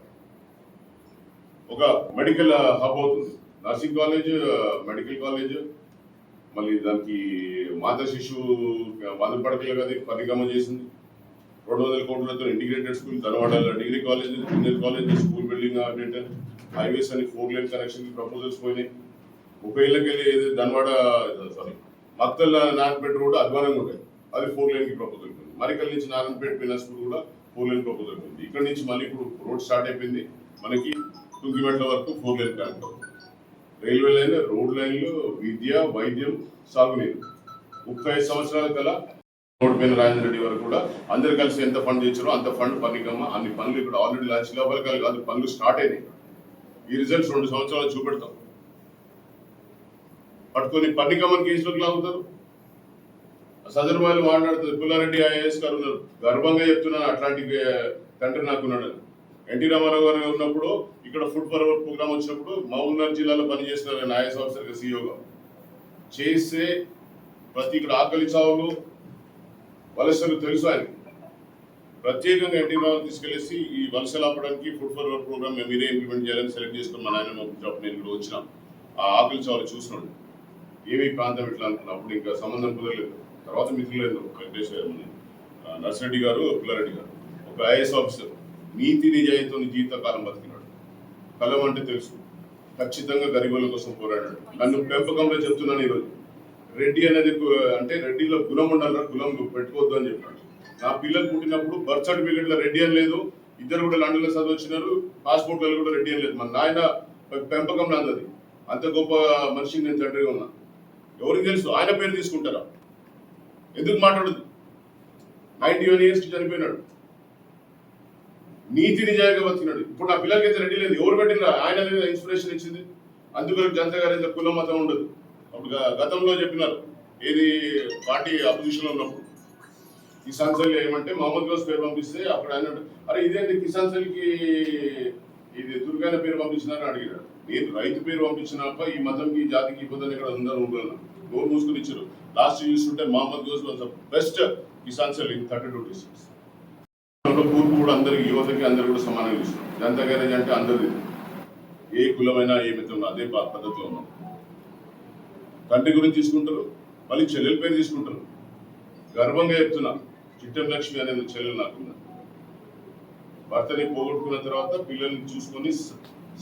ఒక మెడికల్ హబ్ అవుతుంది, నర్సింగ్ కాలేజ్, మెడికల్ కాలేజ్, మళ్ళీ దానికి మాతా శిశువు 100 పడకలు కదా పరిగమ చేసింది. 200 కోట్లతో integrated school, Dhanwada degree college, junior college, school building update, highways అని 4 లేన్ కనెక్షన్ ప్రపోజల్స్ పోయినాయి. 30 ఏళ్ళకి వెళ్ళి ఏది ధనవాడ మక్తల్ నారాయణపేట రోడ్ అధ్వానంగా ఉంటాయి, అది 4 లేన్కి ప్రపోజల్ పోయింది. మరికల్ నుంచి నారాయణపేట వినాస్పూర్ కూడా 4 లేన్ ప్రపోజల్ పోయింది. ఇక్కడ నుంచి మళ్ళీ ఇప్పుడు రోడ్ స్టార్ట్ అయిపోయింది. మనకి తుంగిమెట్ల వరకు 4 లేన్ కనెక్ట్ అవుతుంది. రైల్వే లైన్, రోడ్ లైన్లు, విద్య, వైద్యం, సాగునీరు 35 సంవత్సరాల కల రోడ్డుపైన రాజేంద్ర రెడ్డి వరకు కూడా అందరు కలిసి ఎంత ఫండ్ చేశారో అంత ఫండ్ పనికమ్మ అన్ని పనులు ఇక్కడ ఆల్రెడీ లాంచ్ లోపలికి కాదు, పనులు స్టార్ట్ అయినాయి. ఈ రిజల్ట్స్ 2 సంవత్సరాలు చూపెడతాం. పట్టుకొని పన్నికమ్మని కేసులోకి లాగుతారు. సదరుమాలు మాట్లాడుతుంది. పుల్లారెడ్డి ఐఏఎస్ గారు ఉన్నారు, గర్వంగా చెప్తున్నాను, అట్లాంటి తండ్రి నాకున్నాడు. ఎన్టీ రామారావు గారు ఉన్నప్పుడు ఇక్కడ ఫుడ్ ఫర్ అవర్ ప్రోగ్రామ్ వచ్చినప్పుడు మహబూబ్నగర్ జిల్లాలో పనిచేస్తున్నారు ఆయన ఐఏఎస్ ఆఫీసర్గా సీఈఓగా చేస్తే ప్రతి ఇక్కడ ఆకలి చావులు వలసలు తెలుసు ఆయన. ప్రత్యేకంగా ఎన్టీ రామారావు తీసుకెళ్లేసి ఈ వలసలు ఆపడానికి ఫుడ్ ఫర్ అవర్ ప్రోగ్రామ్ మీరే ఇంప్లిమెంట్ చేయాలని సెలెక్ట్ చేసుకుని మా నాయన పంపించినప్పుడు నేను ఇక్కడ వచ్చిన ఆ ఆకలి చావులు చూసినాడు. ఏమి ప్రాంతం ఇట్లా అనుకున్నా అప్పుడు ఇంకా సంబంధం కుదరలేదు. తర్వాత మిత్రులేదు వెంకటేశ్వర నర్సిరెడ్డి గారు, పుల్లారెడ్డి గారు, ఒక ఐఏఎస్ ఆఫీసర్ నీతి నిజాయితీతో జీవితకాలం బతికినాడు. కలం అంటే తెలుసు, ఖచ్చితంగా గరీబుల కోసం పోరాడాడు. నన్ను పెంపకంలో చెప్తున్నాను ఈరోజు. రెడ్డి అనేది అంటే రెడ్డిలో కులం ఉండాలి, కులం పెట్టుకోవద్దు అని చెప్పాడు. నా పిల్లలు పుట్టినప్పుడు బర్త్ సర్టిఫికేట్లో రెడ్డి అని లేదు, ఇద్దరు కూడా లండన్లో చదివి వచ్చినారు, పాస్పోర్ట్లలో కూడా రెడ్డి అని లేదు. మన నాయన పెంపకం నాది. అంత గొప్ప మనిషిని నేను తండ్రిగా ఉన్నా. ఎవరికి తెలుసు? ఆయన పేరు తీసుకుంటారా? ఎందుకు మాట్లాడదు? 91 years చనిపోయినాడు. నీతి నిజాయిగా బతికినాడు. ఇప్పుడు నా పిల్లలకి అయితే రెడ్డి లేదు, ఎవరు పెట్టినా ఆయన ఇన్స్పిరేషన్ ఇచ్చింది. అందుకని జనతా గారి అయితే కులం మతం ఉండదు. అప్పుడు గతంలో చెప్పినారు, ఏది పార్టీ అపోజిషన్ లో ఉన్నప్పుడు కిసాన్ సెల్ ఏమంటే మహమ్మద్ గౌస్ పేరు పంపిస్తే అప్పుడు ఆయన అరే ఇదేంటి కిసాన్ సెల్కి ఇది దుర్గాన పేరు పంపించినారని అడిగాడు. నేను రైతు పేరు పంపించినప్ప ఈ మతంకి ఈ జాతికి ఇబ్బంది ఇక్కడ ఉందని ఉంటున్నాను. నోరు మూసుకుని ఇచ్చారు. లాస్ట్ చూస్తుంటే Mohammed Ghouse was the best Kisan cell in 32 districts. పూర్పు కూడా అందరికి యువతకి అందరు కూడా సమానంగా ఇస్తారు. జనతా గ్యారేజ్ అంటే అందరిది, ఏ కులమైనా ఏ మిత్రం అదే పద్ధతిలో ఉన్నాం. తండ్రి గురించి తీసుకుంటారు, మళ్ళీ చెల్లెల పేరు తీసుకుంటారు. గర్వంగా చెప్తున్నా, చిట్టం లక్ష్మి అనే చెల్లెలు నాకున్నా. భర్తని పోగొట్టుకున్న తర్వాత పిల్లల్ని చూసుకొని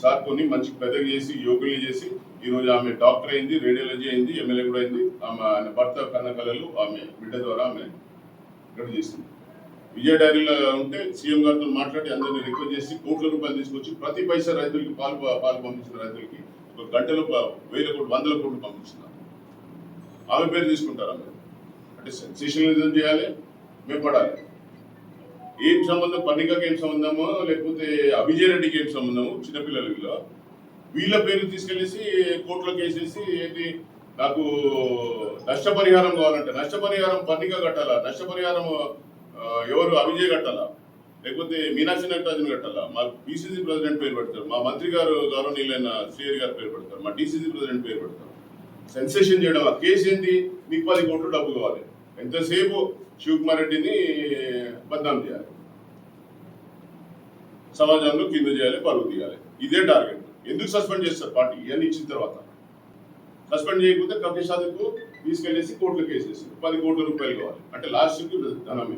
సాకుని మంచి పెద్దగా చేసి యోగులు చేసి ఈరోజు ఆమె డాక్టర్ అయింది, రేడియాలజీ అయింది, ఎమ్మెల్యే కూడా అయింది. ఆమె ఆయన భర్త కన్న కళలు ఆమె బిడ్డ ద్వారా ఆమె ఇక్కడ చేసింది. విజయ డైరీలో ఉంటే సీఎం గారితో మాట్లాడి అందరినీ రిక్వెస్ట్ చేసి కోట్ల రూపాయలు తీసుకొచ్చి ప్రతి పైసా రైతులకి పాలు పంపించిన రైతులకి ఒక గంటలో 1000 కోట్లు 100 కోట్లు పంపించినారు. ఆమె పేరు తీసుకుంటారు అందరూ. అంటే సెన్సేషనలిజం చేయాలి, మేము పడాలి. ఏం సంబంధం, పన్నికకి ఏం సంబంధమో లేకపోతే అభిజయ్ రెడ్డికి ఏం సంబంధము, చిన్నపిల్లల వీళ్ళ పేరు తీసుకెళ్ళేసి కోర్టులోకి వేసేసి ఏంటి నాకు నష్టపరిహారం కావాలంటే నష్టపరిహారం పన్నిక కట్టాలా, నష్టపరిహారం ఎవరు అభిజయ్ కట్టాలా లేకపోతే మీనాక్షి నటరాజన్ కట్టాలా, మా పిసిసి ప్రెసిడెంట్ పేరు పెడతారు, మా మంత్రి గారు గౌరవనీయులైన శ్రీహరి గారు పేరు పెడతారు, మా డిసిసి ప్రెసిడెంట్ పేరు పెడతారు. సెన్సేషన్ చేయడం ఆ కేసు ఏంటి, మీకు 10 కోట్లు డబ్బు కావాలి, ఎంతసేపు శివకుమార్ రెడ్డిని బద్నాం చేయాలి, సమాజంలో కింద చేయాలి, పరువు తీయాలి, ఇదే టార్గెట్. ఎందుకు సస్పెండ్ చేస్తారు పార్టీ ఇవన్నీ ఇచ్చిన తర్వాత? సస్పెండ్ చేయకపోతే కపిషాదకు తీసుకెళ్లేసి కోర్టులో కేసేసి 10 కోట్ల రూపాయలు కావాలి అంటే లాస్ట్కి ధనమే.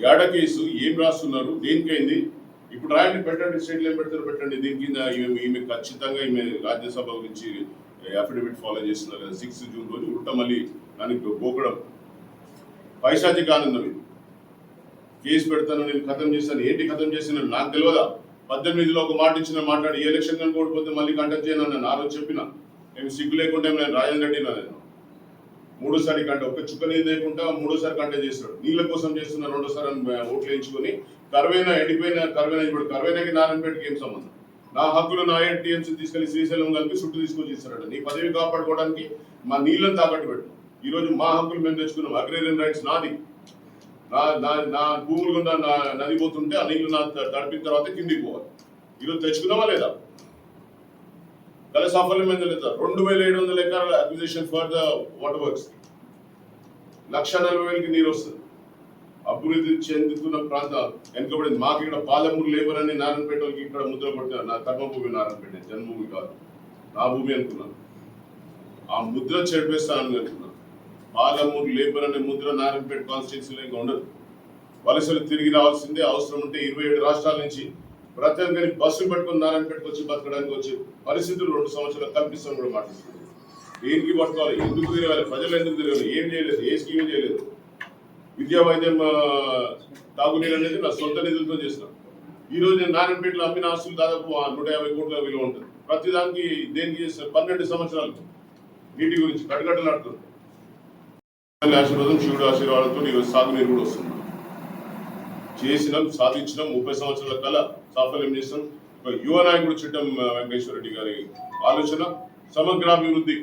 యాడ కేసు ఏం రాస్తున్నారు, దేనికైంది ఇప్పుడు రాయండి, పెట్టండి, స్టేట్లో ఏం పెడతారు పెట్టండి. దీని కింద ఈమె ఖచ్చితంగా ఈమె రాజ్యసభ గురించి అఫిడవిట్ ఫాలో చేస్తున్నారు కదా 6 జూన్ రోజు ఉల్టా మళ్ళీ దానికి గోకడం పైశాచిక ఆనందం. ఇది కేసు పెడతాను, నేను ఖతం చేస్తాను, ఏంటి ఖతం చేసిన నాకు తెలియదా? 18లో ఒక మాట ఇచ్చిన మాట్లాడి ఎలక్షన్ కనుక ఓడిపోతే మళ్ళీ కంటెక్ట్ చేయను నేను ఆ రోజు చెప్పిన. నేను సిగ్గు లేకుండా నేను రాజన్ రెడ్డినా, నేను 3సారి కంటే ఒక్క చుక్క నీళ్ళు లేకుండా 3సారి కంటెక్ట్ చేస్తాడు. నీళ్ళ కోసం చేస్తున్న 2సారి ఓట్లు వేయించుకొని కరువైనా ఎండిపోయిన కరువైనా ఇప్పుడు కరువైనాకి నారాయణపేటకి ఏం సంబంధం? నా హక్కులు నా టీఎంసీ తీసుకెళ్లి శ్రీశైలం కలిపి చుట్టూ తీసుకొచ్చి ఇస్తారట. నీ పదవి కాపాడుకోవడానికి మా నీళ్ళని తాకట్టు పెట్టు. ఈరోజు మా హక్కులు మేము తెచ్చుకున్నాం, అగ్రేరియన్ రైట్స్ నాది. నా భూములు గుండా నది పోతుంటే ఆ నీళ్లు నా తడిపిన తర్వాత కిందికి పోవాలి. ఈరోజు తెచ్చుకున్నామా లేదా? కల సాఫల్యమైందా లేదా? 2700 ఎకరాల acquisition for the water works, 1,40,000కి నీరు వస్తుంది. అభివృద్ధి చెందుతున్న ప్రాంతాలు వెనుకబడింది. మాకు ఇక్కడ పాలమూరు లేబర్ అని నారాయణపేట వాళ్ళకి ఇక్కడ ముద్ర కొట్టారు. నా కర్మభూమి నారాయణపేట, జన్మభూమి కాదు, నా భూమి అనుకున్నాను. ఆ ముద్ర చెడిపేస్తానని అనుకున్నాను. పాలమూరు లేబర్ అనే ముద్ర నారాయణపేట కాన్స్టిట్యూన్సీలో ఇంకా ఉండదు. వలసలు తిరిగి రావాల్సిందే. అవసరం ఉంటే 27 రాష్ట్రాల నుంచి ప్రతి ఒక్కరి బస్సులు పెట్టుకుని నారాయణపేటకు వచ్చి బతకడానికి వచ్చే పరిస్థితులు 2 సంవత్సరాలు కల్పిస్తామని కూడా మాట్లాడుతుంది. దేనికి పట్టుకోవాలి, ఎందుకు తిరగాలి, ప్రజలు ఎందుకు తిరగాలి, ఏం చేయలేదు, ఏ స్కీమ్ చేయలేదు. విద్యా వైద్యం తాగునీరు అనేది నా సొంత నిధులతో చేసిన. ఈ రోజు నేను నారాయణపేటలో అమ్మిన ఆస్తులు దాదాపు 150 కోట్ల విలువ ఉంటుంది. ప్రతిదానికి దేనికి చేసిన 12 సంవత్సరాలు నీటి గురించి కటకటలాడుతుంది. ఆశీర్వాదం, శివుడు ఆశీర్వాదంతో ఈరోజు సాగునీరు కూడా వస్తుంది. చేసినాం, సాధించినాం. 30 సంవత్సరాల కళ సాఫల్యం చేస్తాం. ఒక యువ నాయకుడు చిట్టం వెంకటేశ్వర రెడ్డి గారి ఆలోచన సమగ్రాభివృద్ధి.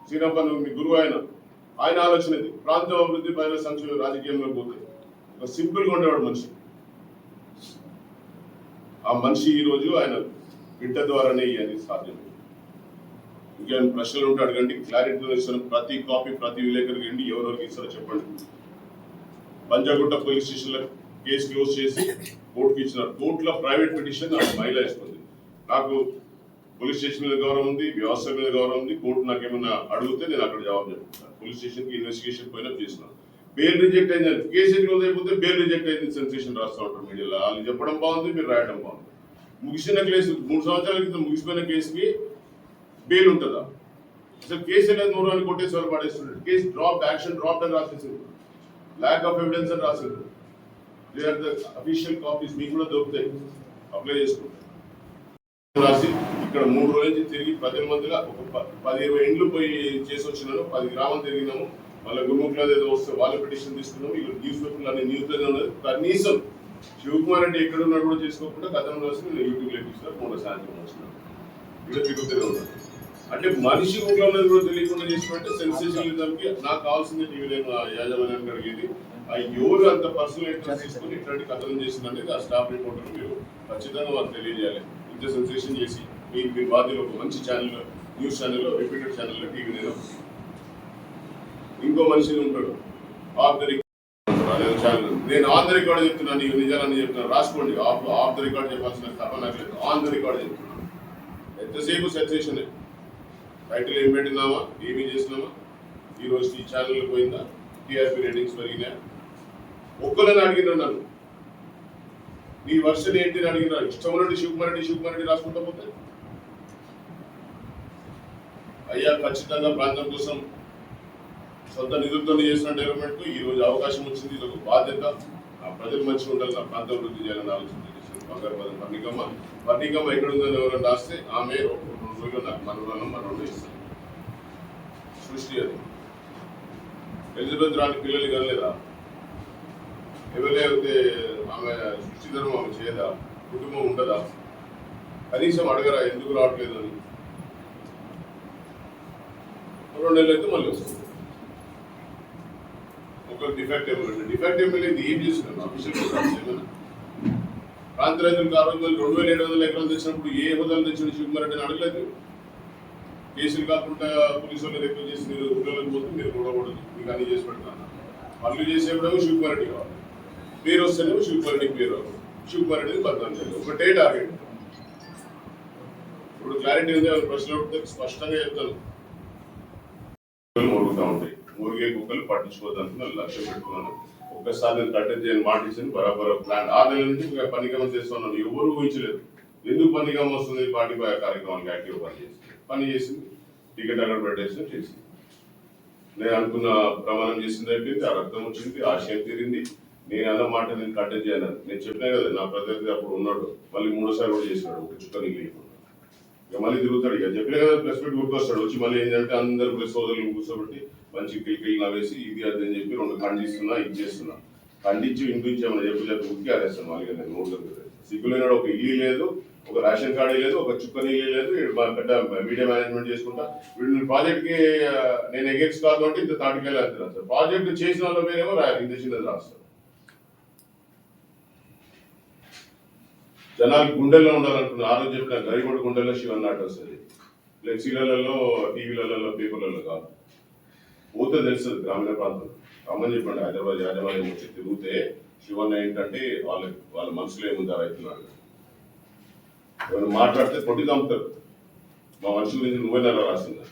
శ్రీరాంపల్లి గురువు ఆయన ఆలోచన ఇది. ప్రాంతం అభివృద్ధి పైన సంక్షేమ రాజకీయంలో పోతే ఒక సింపుల్గా ఉండేవాడు మనిషి. ఆ మనిషి ఈరోజు ఆయన బిడ్డ ద్వారానే ఇవన్నీ సాధ్యం. ఇంకేమైనా ప్రశ్నలు ఉంటే అడగండి, క్లారిటీతో ఇస్తాను. ప్రతి కాపీ ప్రతి విలేకరికి అండి, ఎవరెవరికి ఇస్తారో చెప్పండి. పంజాగుట్ట పోలీస్ స్టేషన్లో కేసు క్లోజ్ చేసి కోర్టుకి ఇచ్చినారు. కోర్టులో ప్రైవేట్ పిటిషన్ మహిళ ఇస్తుంది. నాకు పోలీస్ స్టేషన్ మీద గౌరవం ఉంది, వ్యవస్థ మీద గౌరవం ఉంది. కోర్టు నాకేమన్నా అడిగితే నేను అక్కడ జవాబు చెప్తాను. పోలీస్ స్టేషన్కి ఇన్వెస్టిగేషన్ పోయినా చేసినాను. బెయిల్ రిజెక్ట్ అయింది, కేసు క్లోజ్ అయిపోతే బెయిల్ రిజెక్ట్ అయింది సెన్సేషన్ రాస్తూ ఉంటారు మీడియాలో. వాళ్ళు చెప్పడం బాగుంది, మీరు రాయడం బాగుంది. ముగిసిన కేసు 3 సంవత్సరాల క్రితం ముగిసిపోయిన కేసుకి బెయిల్ ఉంటుందా? అసలు కేసు అనేది 100 అని కొట్టేసి వాళ్ళు పడేస్తున్నారు. కేసు డ్రాప్, యాక్షన్ డ్రాప్ అని రాసేసింది, ల్యాక్ ఆఫ్ ఎవిడెన్స్ అని రాసింది. They are the official copies, మీకు కూడా దొరుకుతాయి, అప్లై చేసుకుంటారు. రాసి ఇక్కడ 3 రోజుల నుంచి తిరిగి ప్రజల మధ్యలో ఒక 10-20 ఇండ్లు పోయి చేసి వచ్చినాను. 10 గ్రామాలు తిరిగినాము. మళ్ళీ గురుముఖులు ఏదో వస్తే వాళ్ళ పిటిషన్ తీసుకున్నాము. వీళ్ళు న్యూస్ పేపర్లు అన్ని న్యూస్లోనే ఉన్నది. కనీసం శివకుమార్ రెడ్డి ఎక్కడ ఉన్నాడు కూడా చేసుకోకుండా కథను రాసి నేను యూట్యూబ్లో చూసిన 3 సాయంత్రం వచ్చినాను. ఇలా తిరుగుతూనే ఉన్నాను. అంటే మనిషి ఊళ్ళో ఉన్నది కూడా తెలియకుండా చేసుకుంటే సెన్సేషనలిజంకి నాకు కావాల్సింది టీవీ నేను యాజమాన్యానికి అడిగేది. ఎవరు అంత పర్సనల్ ఇంట్రెస్ట్ తీసుకొని ఇట్లాంటి కథనం చేసింది అనేది ఆ స్టాఫ్ రిపోర్టర్ మీరు ఖచ్చితంగా వాళ్ళకి తెలియజేయాలి. ఇంత సెన్సేషన్ చేసి మీ బాధ్యత ఒక మంచి ఛానల్లో, న్యూస్ ఛానల్లో, రిపీటెడ్ ఛానల్లో టీవీ నేను ఇంకో మనిషిని ఉంటాడు ఆఫ్ ద రికార్డ్ ఛానల్. నేను ఆన్ ద రికార్డ్ చెప్తున్నాను, నీకు నిజాలని చెప్తున్నాను, రాసుకోండి. ఆఫ్ ద రికార్డ్ చెప్పాల్సిన తప్ప నాకు లేదు, ఆన్ ద రికార్డ్ చెప్తున్నాను. ఎంతసేపు సెన్సేషన్, టైటిల్ ఏం పెట్టినామా, ఏమీ చేసినామా, ఈ రోజు ఈ ఛానల్ పోయిందా, టీఆర్పీ రేటింగ్స్ పెరిగినా. ఒక్కరిని అడిగినారు నన్ను, నీ వర్షన్ ఏంటి అని అడిగినారు. ఇష్టం ఉన్నట్టు శివకుమార్ రెడ్డి రాసుకుంటా పోతే అయ్యా ఖచ్చితంగా ప్రాంతం కోసం సొంత నిధులతో చేసిన డెవలప్మెంట్ ఈ రోజు అవకాశం వచ్చింది. ఇది ఒక బాధ్యత. ప్రజలు మంచిగా ఉండాలి, నా ప్రాంతం అభివృద్ధి చేయాలని ఆలోచన చేసింది. బంగారు పర్ణికమ్మ ఎక్కడ ఉందని ఎవరైనా రాస్తే ఆమె 2 రోజుల్లో నాకు మనలో ఇస్తాను. సృష్టి అది ఎలిజబెత్ రాని పిల్లలు కనలేదా? ఎవరైతే ఆమె సృష్టి ధర్మం ఆమె చేయదా? కుటుంబం ఉండదా? కనీసం అడగరా ఎందుకు రావట్లేదు అని? 2 నెలలు అయితే మళ్ళీ వస్తుంది. ఒక డిఫెక్ట్ ఎమ్మెల్యే ఏం చేస్తున్నాను అఫీషియల్ ప్రాంత రైతులకు 6,2700 ఎకరాలు తెచ్చినప్పుడు ఏ హోదాలు తెచ్చిన శివకుమార్ రెడ్డిని అడగలేదు. కేసులు కాకుండా పోలీసు వాళ్ళు రిక్వెస్ట్ చేసి మీరు ఊళ్ళలోకి పోతే మీరు కూడకూడదు, మీకు అన్ని చేసి పెడతాను. పనులు చేసేప్పుడేమో శివకుమార్ రెడ్డి కావాలి, పేరు వస్తేనేమో శివకుమార్ రెడ్డికి పేరు రావాలి. శివకుమార్ రెడ్డిని బద్నాం చేయాలి. ఒకటే టార్గెట్. ఇప్పుడు క్లారిటీ ఉంది. ప్రశ్నలు స్పష్టంగా చెప్తాను. మురుగుతూ ఉంటాయి, మురిగే కుక్కలు పట్టించుకోవద్దని లక్ష్యం పెట్టుకున్నాను. ఒక్కసారి నేను కట్టెన్ చేయని మాట ఇచ్చాను. బరాబర్ ప్లాన్ 6 నెలల నుంచి పనిగమం చేస్తున్నాను. ఎవరు ఊహించలేదు. ఎందుకు పనిగమం వస్తుంది? పార్టీ కార్యక్రమానికి యాక్టివ్ పని చేసింది. టికెట్ అక్కడ పెట్టేసి చేసింది. నేను అనుకున్న ప్రమాణం చేసింది అయిపోయింది. ఆ రక్తం వచ్చింది, ఆశయం తీరింది. నేను అన్న మాట నేను కట్టెన్ చేయను. నేను చెప్పినా కదా, నా ప్రత్యర్థి అప్పుడు ఉన్నాడు, మళ్ళీ 3వ కూడా చేసినాడు. ఒక చుక్క నీళ్ళు ఇక మళ్ళీ తిరుగుతాడు. ఇక చెప్పినా కదా, ప్రెస్ మీట్ గుర్తొస్తాడు. వచ్చి మళ్ళీ ఏంటంటే అందరు ప్రెస్ సోదరులు కూర్చోబెట్టి మంచి కిలికిలి నవ్వేసి ఇది అది అని చెప్పి 2 ఖండిస్తున్నా, ఇది చేస్తున్నా. ఖండించి వినిపించామని చెప్పి ఉక్కి ఆరేస్తాను. మళ్ళీ నేను 3 సిగ్గులేనాడు. ఒక ఇల్లు లేదు, ఒక రేషన్ కార్డు లేదు, ఒక చుక్క నీళ్ళు లేదు. పెద్ద మీడియా మేనేజ్మెంట్ చేసుకుంటా వీళ్ళు ప్రాజెక్ట్కి నేను ఎగెక్స్ కాదు అంటే ఇంత తాటికెళ్ళి అంటున్నాను సార్. ప్రాజెక్ట్ చేసిన వాళ్ళ పేరేమో ఇంత చిన్నది రాస్తారు. జనాలు గుండెల్లో ఉండాలనుకున్నారు. ఆ రోజు చెప్పిన గరిగొండ గుండెల్లో శివన్నాట వస్తుంది. ఫ్లెక్సీలలో, టీవీలలో, పేపర్లలో కాదు. ఊతే తెలుస్తుంది గ్రామీణ ప్రాంతం. రమ్మని చెప్పండి హైదరాబాద్ యాజమాన్యం వచ్చి తిరిగితే శివన్న ఏంటంటే వాళ్ళ మనసులో ఏముందా రైతున్నారు. ఏమైనా మాట్లాడితే కొట్టి చంపుతారు. మా మనుషుల గురించి నువ్వే నెల రాసిందా?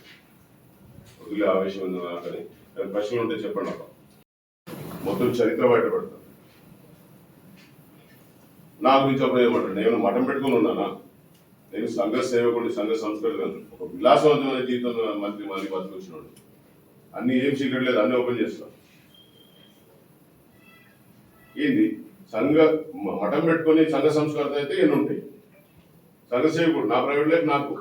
వదిలే ఆవేశం ఉంది నాకని. ప్రశ్నలు ఉంటే చెప్పండి. అక్క మొత్తం చరిత్ర బయటపడతాను. నా గురించి అప్పుడు ఏమంటాడు? నేను మఠం పెట్టుకుని ఉన్నానా? నేను సంఘ సేవకుడి, సంఘ సంస్కృతి ఒక విలాసవంతమైన జీవితం మంత్రి మళ్ళీ బతుకొచ్చినాడు. అన్ని ఏం సీక్రెట్ లేదు, అన్ని ఓపెన్ చేస్తాం. ఏంది సంఘ మఠం పెట్టుకొని సంఘ సంస్కృతి అయితే ఎన్ని ఉంటాయి? సంఘ సేవకుడు నా ప్రైవేట్ లైఫ్, నాకు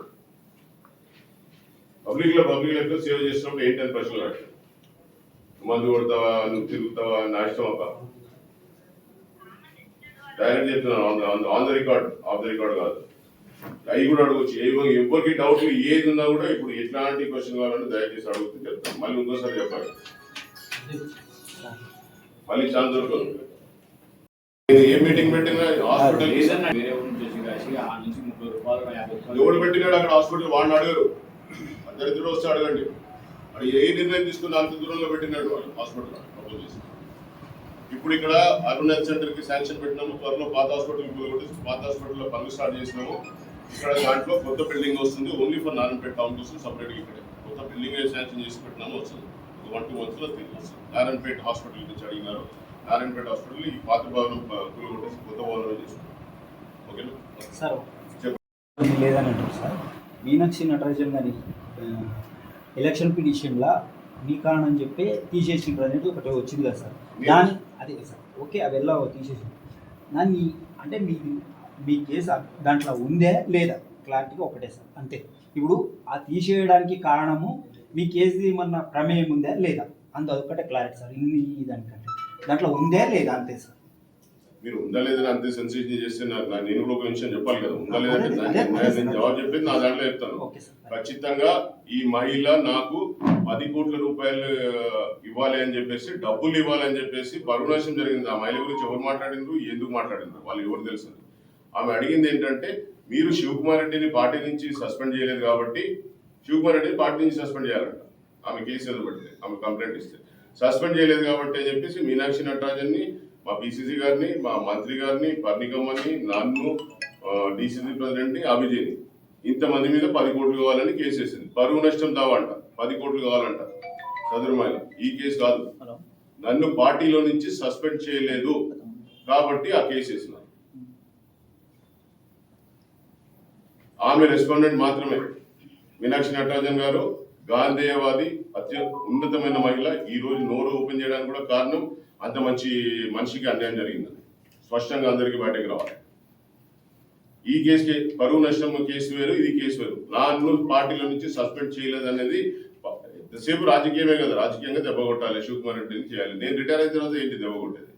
పబ్లిక్ లైఫ్ లో సేవ చేసినప్పుడు ఏంటని ప్రశ్నలు రాడు. మందు కొడతావా, నువ్వు తిరుగుతావా, నా ఇష్టం అక్క. డైరెక్ట్ చెప్తున్నాను, on the record, of the record కాదు. అవి కూడా అడగచ్చు. ఎవరికి డౌట్లు ఏది ఉన్నా కూడా ఇప్పుడు ఎట్లాంటి క్వశ్చన్ కావాలంటే దయచేసి అడుగుతూ చెప్తాను. మళ్ళీ ఇంకోసారి చెప్పాలి, మళ్ళీ ఛాన్స్ దొరకదు. ఏ మీటింగ్ పెట్టినా హాస్పిటల్ ఎవడు పెట్టినాడు అక్కడ హాస్పిటల్ వాడిని అడగరు. దరిద్రుడు వస్తే అడగండి. అది ఏ నిర్ణయం తీసుకుని అంత దూరంలో పెట్టినాడు వాళ్ళు హాస్పిటల్ ప్రపోజ్ చేసి. ఇప్పుడు ఇక్కడ అరుణ్ హెల్త్ సెంటర్ కి శాంక్షన్ పెట్టినాము. త్వరలో పాత హాస్పిటల్లో పనులు స్టార్ట్ చేసినాము. ఇక్కడ దాంట్లో కొత్త బిల్డింగ్ వస్తుంది. ఓన్లీ ఫర్ నారాయణపేట టౌన్ కోసం సపరేట్ ఇక్కడ కొత్త బిల్డింగ్ శాంక్షన్ చేసి పెట్టినాము. వస్తుంది 1-2 months తిరిగి వస్తుంది. నారాయణపేట హాస్పిటల్ నుంచి అడిగినారు. నారాయణపేట హాస్పిటల్ ఈ పాత భవనం కూలగొట్టేసి కొత్త భవనం చేసుకుంటాం. ఓకేనా సార్? లేదని అంటారు సార్. మీనాక్షి నటరాజన్ గారి ఎలక్షన్ పిటిషన్లా మీ కారణం చెప్పి తీసేసిండ్రు అనేది ఒకటి వచ్చింది కదా సార్. దాని అదే సార్, ఓకే అవి ఎలా తీసేసి దాన్ని అంటే మీ కేసు దాంట్లో ఉందే లేదా క్లారిటీగా ఒకటే సార్, అంతే. ఇప్పుడు ఆ తీసేయడానికి కారణము మీ కేసు ఏమన్నా ప్రమేయం ఉందా లేదా అంత ఒకటే క్లారిటీ సార్. దానికంటే దాంట్లో ఉందే లేదా అంతే సార్. మీరు ఉందా లేదని అంతే సెన్సిటివ్ చేస్తే నేను కూడా ఒక విషయం చెప్పాలి కదా. ఉందా లేదంటే నేను జవాబు చెప్పేది నా దాంట్లో చెప్తాను. ఖచ్చితంగా ఈ మహిళ నాకు 10 కోట్ల రూపాయలు ఇవ్వాలి అని చెప్పేసి, డబ్బులు ఇవ్వాలని చెప్పేసి పరునాశం జరిగింది. ఆ మహిళ గురించి ఎవరు మాట్లాడిండ్రు, ఎందుకు మాట్లాడిండ్రు, వాళ్ళు ఎవరు తెలుసు. ఆమె అడిగింది ఏంటంటే, మీరు శివకుమార్ రెడ్డిని పార్టీ నుంచి సస్పెండ్ చేయలేదు కాబట్టి శివకుమార్ రెడ్డిని పార్టీ నుంచి సస్పెండ్ చేయాలంట. ఆమె కేసు ఎదురుపడితే, ఆమె కంప్లైంట్ ఇస్తే సస్పెండ్ చేయలేదు కాబట్టి అని చెప్పేసి మీనాక్షి నటరాజన్ని, మా పిసిసి గారిని, మా మంత్రి గారిని, పర్ణికమ్మని, నన్ను, డిసిసి ప్రెసిడెంట్ని, అభిజయ్ని, ఇంతమంది మీద 10 కోట్లు కావాలని కేసు వేసింది. పరువు నష్టం దావంట, 10 కోట్లు కావాలంట. చదురుమైన ఈ కేసు కాదు. నన్ను పార్టీలో నుంచి సస్పెండ్ చేయలేదు కాబట్టి ఆ కేసు వేసినారు. ఆమె రెస్పాండెంట్ మాత్రమే. మీనాక్షి నటరాజన్ గారు గాంధేయవాది, ఉన్నతమైన మహిళ. ఈ రోజు నోరు ఓపెన్ చేయడానికి కూడా కారణం అంత మంచి మనిషికి అన్యాయం జరిగిందని స్పష్టంగా అందరికీ బయటకు రావాలి. ఈ కేసుకి పరువు నష్టం కేసు వేరు, ఇది కేసు వేరు. నన్ను పార్టీల నుంచి సస్పెండ్ చేయలేదు అనేది ఎంతసేపు రాజకీయమే కదా, రాజకీయంగా దెబ్బ కొట్టాలి, శివకుమార్ రెడ్డిని చేయాలి. నేను రిటైర్ అయిన తర్వాత ఏంటి దెబ్బ కొట్టేది?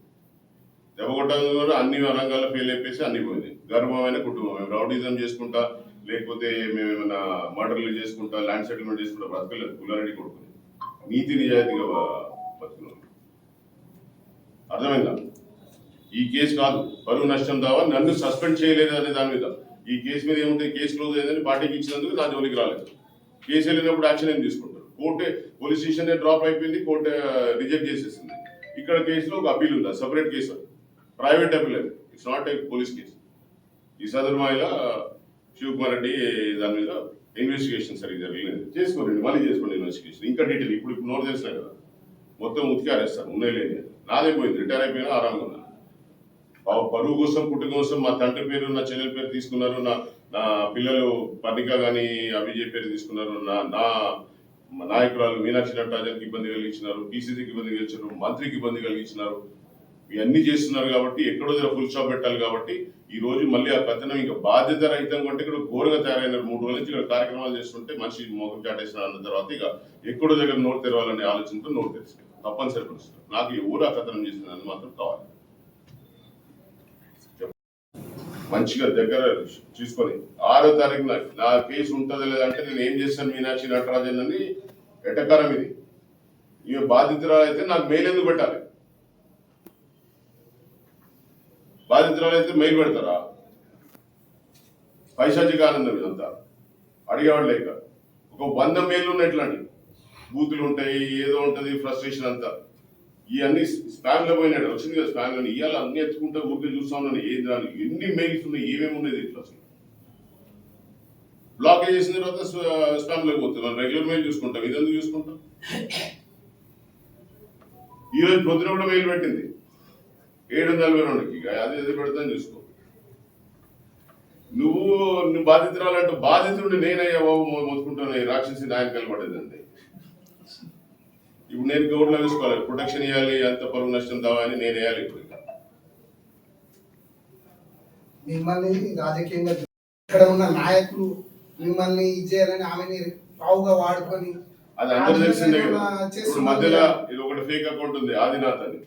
దెబ్బ కొట్టాలి అన్ని రంగాల్లో ఫెయిల్ అయిపోయి అన్ని పోయింది. గర్భమైన కుటుంబం, మేము రౌడీజం చేసుకుంటా, లేకపోతే మేము ఏమైనా మర్డర్లు చేసుకుంటా, ల్యాండ్ సెటిల్మెంట్ చేసుకుంటా బ్రతకలేదు. పుల్లారెడ్డి కొడుకుని నీతి నిజాయితీగా బతుకున్నాం. అర్థమైందా? ఈ కేసు కాదు, పరువు నష్టం దావా. నన్ను సస్పెండ్ చేయలేదు అనే దాని మీద, ఈ కేసు మీద ఏముంటుంది, కేసు క్లోజ్ అయిందని పార్టీకి ఇచ్చినందుకు నా జోలికి రాలేదు. కేసు వెళ్ళినప్పుడు యాక్షన్ ఏం తీసుకుంటారు? కోర్టే, పోలీస్ స్టేషన్ డ్రాప్ అయిపోయింది, కోర్టు రిజెక్ట్ చేసేసింది. ఇక్కడ కేసులో ఒక అప్పీల్ ఉంది, సపరేట్ కేసు, ప్రైవేట్ అప్పీల్ అది, it's not a police case. ఈ సదరు మహిళ శివకుమార్ రెడ్డి దాని మీద ఇన్వెస్టిగేషన్ సరిగ్గా జరగలేదు. చేసుకోండి, మళ్ళీ చేసుకోండి ఇన్వెస్టిగేషన్. ఇంకా డీటెయిల్ ఇప్పుడు నోరు తెలిసినా కదా, మొత్తం ఉతికారేస్తారు, ఉన్నాయి లేదు. నాదే పోయింది, రిటైర్ అయిపోయినా ఆరాంగా ఉన్నాను. పరువు కోసం, పుట్టుక కోసం మా తండ్రి పేరు, నా చెల్లెల పేరు తీసుకున్నారు, నా పిల్లలు పర్ణిక కానీ అభిజయ్ పేరు తీసుకున్నారు, నా నాయకురాలు మీనాక్షి నటరాజన్కి ఇబ్బంది కలిగించినారు, పీసీసీకి ఇబ్బంది కలిగించారు, మంత్రికి ఇబ్బంది కలిగించినారు. ఇవన్నీ చేస్తున్నారు కాబట్టి ఎక్కడో దగ్గర ఫుల్ స్టాప్ పెట్టాలి. కాబట్టి ఈ రోజు మళ్ళీ ఆ కథనం ఇంకా బాధ్యత రహితం కంటే ఇక్కడ ఘోరంగా తయారైనారు. 3 రోజుల నుంచి ఇక్కడ కార్యక్రమాలు చేస్తుంటే మనిషి మోకం చాటేసిన అన్న తర్వాత ఇక ఎక్కడో దగ్గర నోరు తెరవాలనే ఆలోచనతో నోరు తెరిచారు. తప్పనిసరి పరిస్థితి నాకు ఎవరు ఆ కథనం చేసినది మాత్రం కావాలి. మంచిగా దగ్గర చూసుకొని 6వ తారీఖున నా కేసు ఉంటుందా లేదంటే నేను ఏం చేస్తాను మీనాక్షి నటరాజన్ అని ఎటకారం ఇది. ఈమె బాధితురాలు అయితే నాకు మెయిల్ ఎందుకు పెట్టాలి? బాధితురాలు అయితే మెయిల్ పెడతారా? పైశాచిక ఆనందం ఇదంతా. అడిగేవాడు లేక ఒక 100 మెయిల్ ఉన్నట్లాంటి బూతులు ఉంటాయి, ఏదో ఉంటుంది, ఫ్రస్ట్రేషన్ అంతా. ఇవన్నీ స్పామ్ లో పోయినాడు, వచ్చింది కదా స్పామ్ లో. ఇవాళ అన్ని ఎత్తుకుంటే ఊరికే చూస్తా ఉన్నాను, ఏది రాని ఎన్ని మెయిల్స్ ఉన్నాయి, ఏమేమి ఉన్నాయి ఇట్లా. అసలు బ్లాక్ చేసిన తర్వాత స్పామ్ లోకి పోతుంది. మనం రెగ్యులర్ మెయిల్ చూసుకుంటాం, ఇదెందుకు చూసుకుంటాం? ఈ రోజు పొద్దున కూడా మెయిల్ పెట్టింది 7:42కి, అది ఎదురు పెడతాను చూసుకో. నువ్వు బాధితురాలంటే బాధితుడిని నేనయ్యా బాబు మొత్తుకుంటాను, రాక్షసి నాయన కలబడేదండి. ఇప్పుడు నేను గవర్నమెంట్ వేసుకోవాలి, ప్రొటెక్షన్ ఇవ్వాలి, అంత పరువు నష్టం దావా అని నేను వేయాలి. ఇప్పుడు మిమ్మల్ని రాజకీయంగా ఇక్కడ ఉన్న నాయకులు మిమ్మల్ని ఇచ్చేయాలని ఆమెని పావుగా వాడుకొని అది అందరూ తెలిసిందే కదా. ఇప్పుడు మధ్యలో ఇది ఒకటి ఫేక్ అకౌంట్ ఉంది, ఆదినాథ్ అని.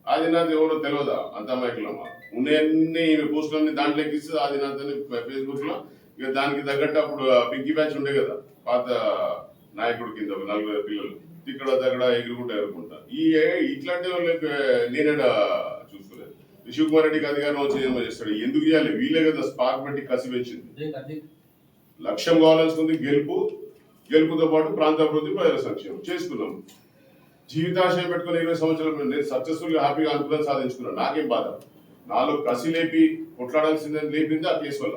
ఆదినాథ్ ఎవరో తెలియదా? అంత మైకులమ్మా ఉన్నాయన్ని పోస్టులన్నీ దాంట్లో ఎక్కిస్తే ఆదినాథ్ అని ఫేస్బుక్ లో. ఇక దానికి తగ్గట్టు అప్పుడు పింకీ బ్యాచ్ ఉండే కదా, పాత నాయకుడు కింద 4 పిల్లలు ఇక్కడ దగ్గర ఎగురుకుంటా ఎగురుకుంటా. ఇట్లాంటి వాళ్ళకి నేనేడ చూసుకోలేదు. శివకుమార్ రెడ్డికి అధికారం వచ్చి ఏమో చేస్తాడు. ఎందుకు చేయాలి? వీళ్ళే కదా స్పార్క్ పెట్టి కసి పెంచింది. లక్ష్యం కావాల్సింది గెలుపుతో పాటు ప్రాంత అభివృద్ధి, ప్రజల సంక్షేమం చేసుకున్నాం. జీవితాశయం పెట్టుకుని 20 సంవత్సరాలు నేను సక్సెస్ఫుల్ గా హ్యాపీగా అనుకున్నాను, సాధించుకున్నాను. నాకేం బాధ? నాలో కసి లేపి కొట్లాడాల్సిందని లేపింది ఆ కేసు వల్ల.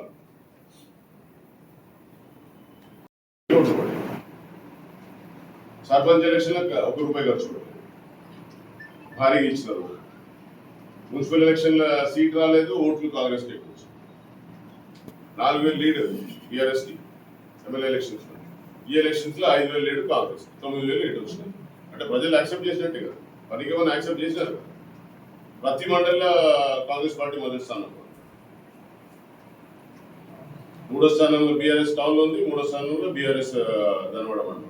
సర్పంచ్ ఎలక్షన్ ₹1 ఖర్చు పెట్టారు, భారీగా ఇచ్చినారు. మున్సిపల్ ఎలక్షన్ సీట్ రాలేదు, ఓట్లు కాంగ్రెస్ కి ఎక్కువ. 4,000 లీడ్ టీఆర్ఎస్ కి ఎమ్మెల్యే ఎలక్షన్స్ లో. ఈ ఎలక్షన్స్ లో 5,000 లీడ్ కాంగ్రెస్, 9,000 లీడ్ వచ్చినాయి. అంటే ప్రజలు యాక్సెప్ట్ చేసినట్టే కదా, పనికి ఏమైనా యాక్సెప్ట్ చేశారు. ప్రతి మండలిలో కాంగ్రెస్ పార్టీ మొదటి స్థానంలో, 3వ స్థానంలో బీఆర్ఎస్ టౌన్ లో ఉంది, 3వ స్థానంలో బీఆర్ఎస్ ధనవాడ మండలం.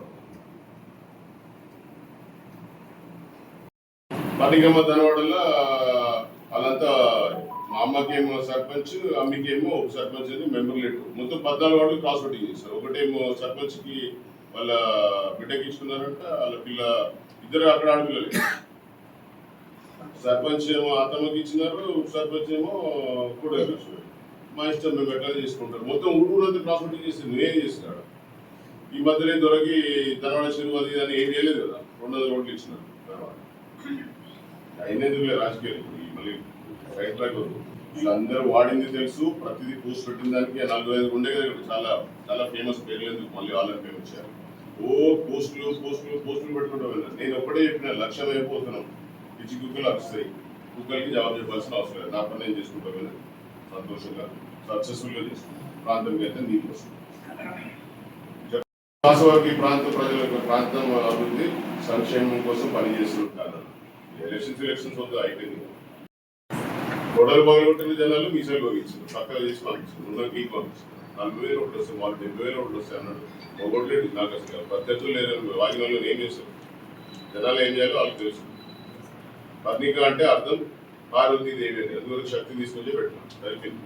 పనిగమ్మ ధనవాడలో వాళ్ళంతా మా అమ్మకేమో సర్పంచ్, అమ్మికేమో ఒక సర్పంచ్ అని మెంబర్ లేటు. మొత్తం 14 వార్డులు క్రాస్ ఓటింగ్ చేస్తారు. ఒకటేమో సర్పంచ్ కి వాళ్ళ బిడ్డకి ఇచ్చుకున్నారంట, వాళ్ళ పిల్ల ఇద్దరు అక్కడ ఆడపిల్లలే. సర్పంచ్ ఏమో అత్తమ్మకి ఇచ్చినారు, సర్పంచ్ ఏమో కూడా ఇచ్చారు. మా ఇష్టం, మేము ఎట్లా చేసుకుంటారు. మొత్తం ఊరంతా క్రాస్ ఓటింగ్ చేసి నువ్వేం చేసినాడు? ఈ మధ్యలో దొరికి ధనవాడ చెరువు అది అని ఏం చేయలేదు కదా, 200 ఓట్లు ఇచ్చినారు ధనవాడ. అయినందుకు రాజకీయాలు మళ్ళీ రైట్ ట్రాక్ వద్దు. వీళ్ళందరూ వాడింది తెలుసు, ప్రతిదీ పోస్ట్ పెట్టిన దానికి 4-5 ఉండే కదా. చాలా చాలా ఫేమస్ పేర్లు ఎందుకు మళ్ళీ వాళ్ళని ఫేమస్ చేయాలి? పోస్టులు పెట్టుకుంటూ వెళ్ళాను. నేను ఒక్కటే చెప్పిన, లక్ష్యం అయిపోతున్నాం. పిచ్చి కుక్కలు అరుస్తాయి, కుక్కలకి జవాబు చెప్పాల్సిన అవసరం లేదు. నా పని నేను చేసుకుంటా వెళ్ళాను, సంతోషంగా సక్సెస్ఫుల్గా చేసుకుంటాను. ప్రాంతంకి అయితే నీకు వస్తుంది. వాస్తవానికి ప్రాంత ప్రజలకు ప్రాంతం అభివృద్ధి సంక్షేమం కోసం పనిచేస్తుంటారు. ఎలక్షన్స్ వద్దు అయిపోయింది. గొడవలు బాగుంటున్న జనాలు మీసాలు పంపించారు, పక్కన చేసి పంపించారు, ఉన్న వీక్ పంపించారు. 40,000 ఓట్లు వస్తాయి, వాళ్ళు 70,000 ఓట్లు వస్తాయి అన్నాడు. ఒకటి నాకు అసలు పద్ధతులు లేదని వాగిన వాళ్ళు ఏం చేస్తారు? జనాలు ఏం చేయాలో వాళ్ళకి తెలుసు. పత్రిక అంటే అర్థం పార్వతీదేవి అని, అందువరకు శక్తి తీసుకొచ్చి పెట్టినాం సరిపోయింది.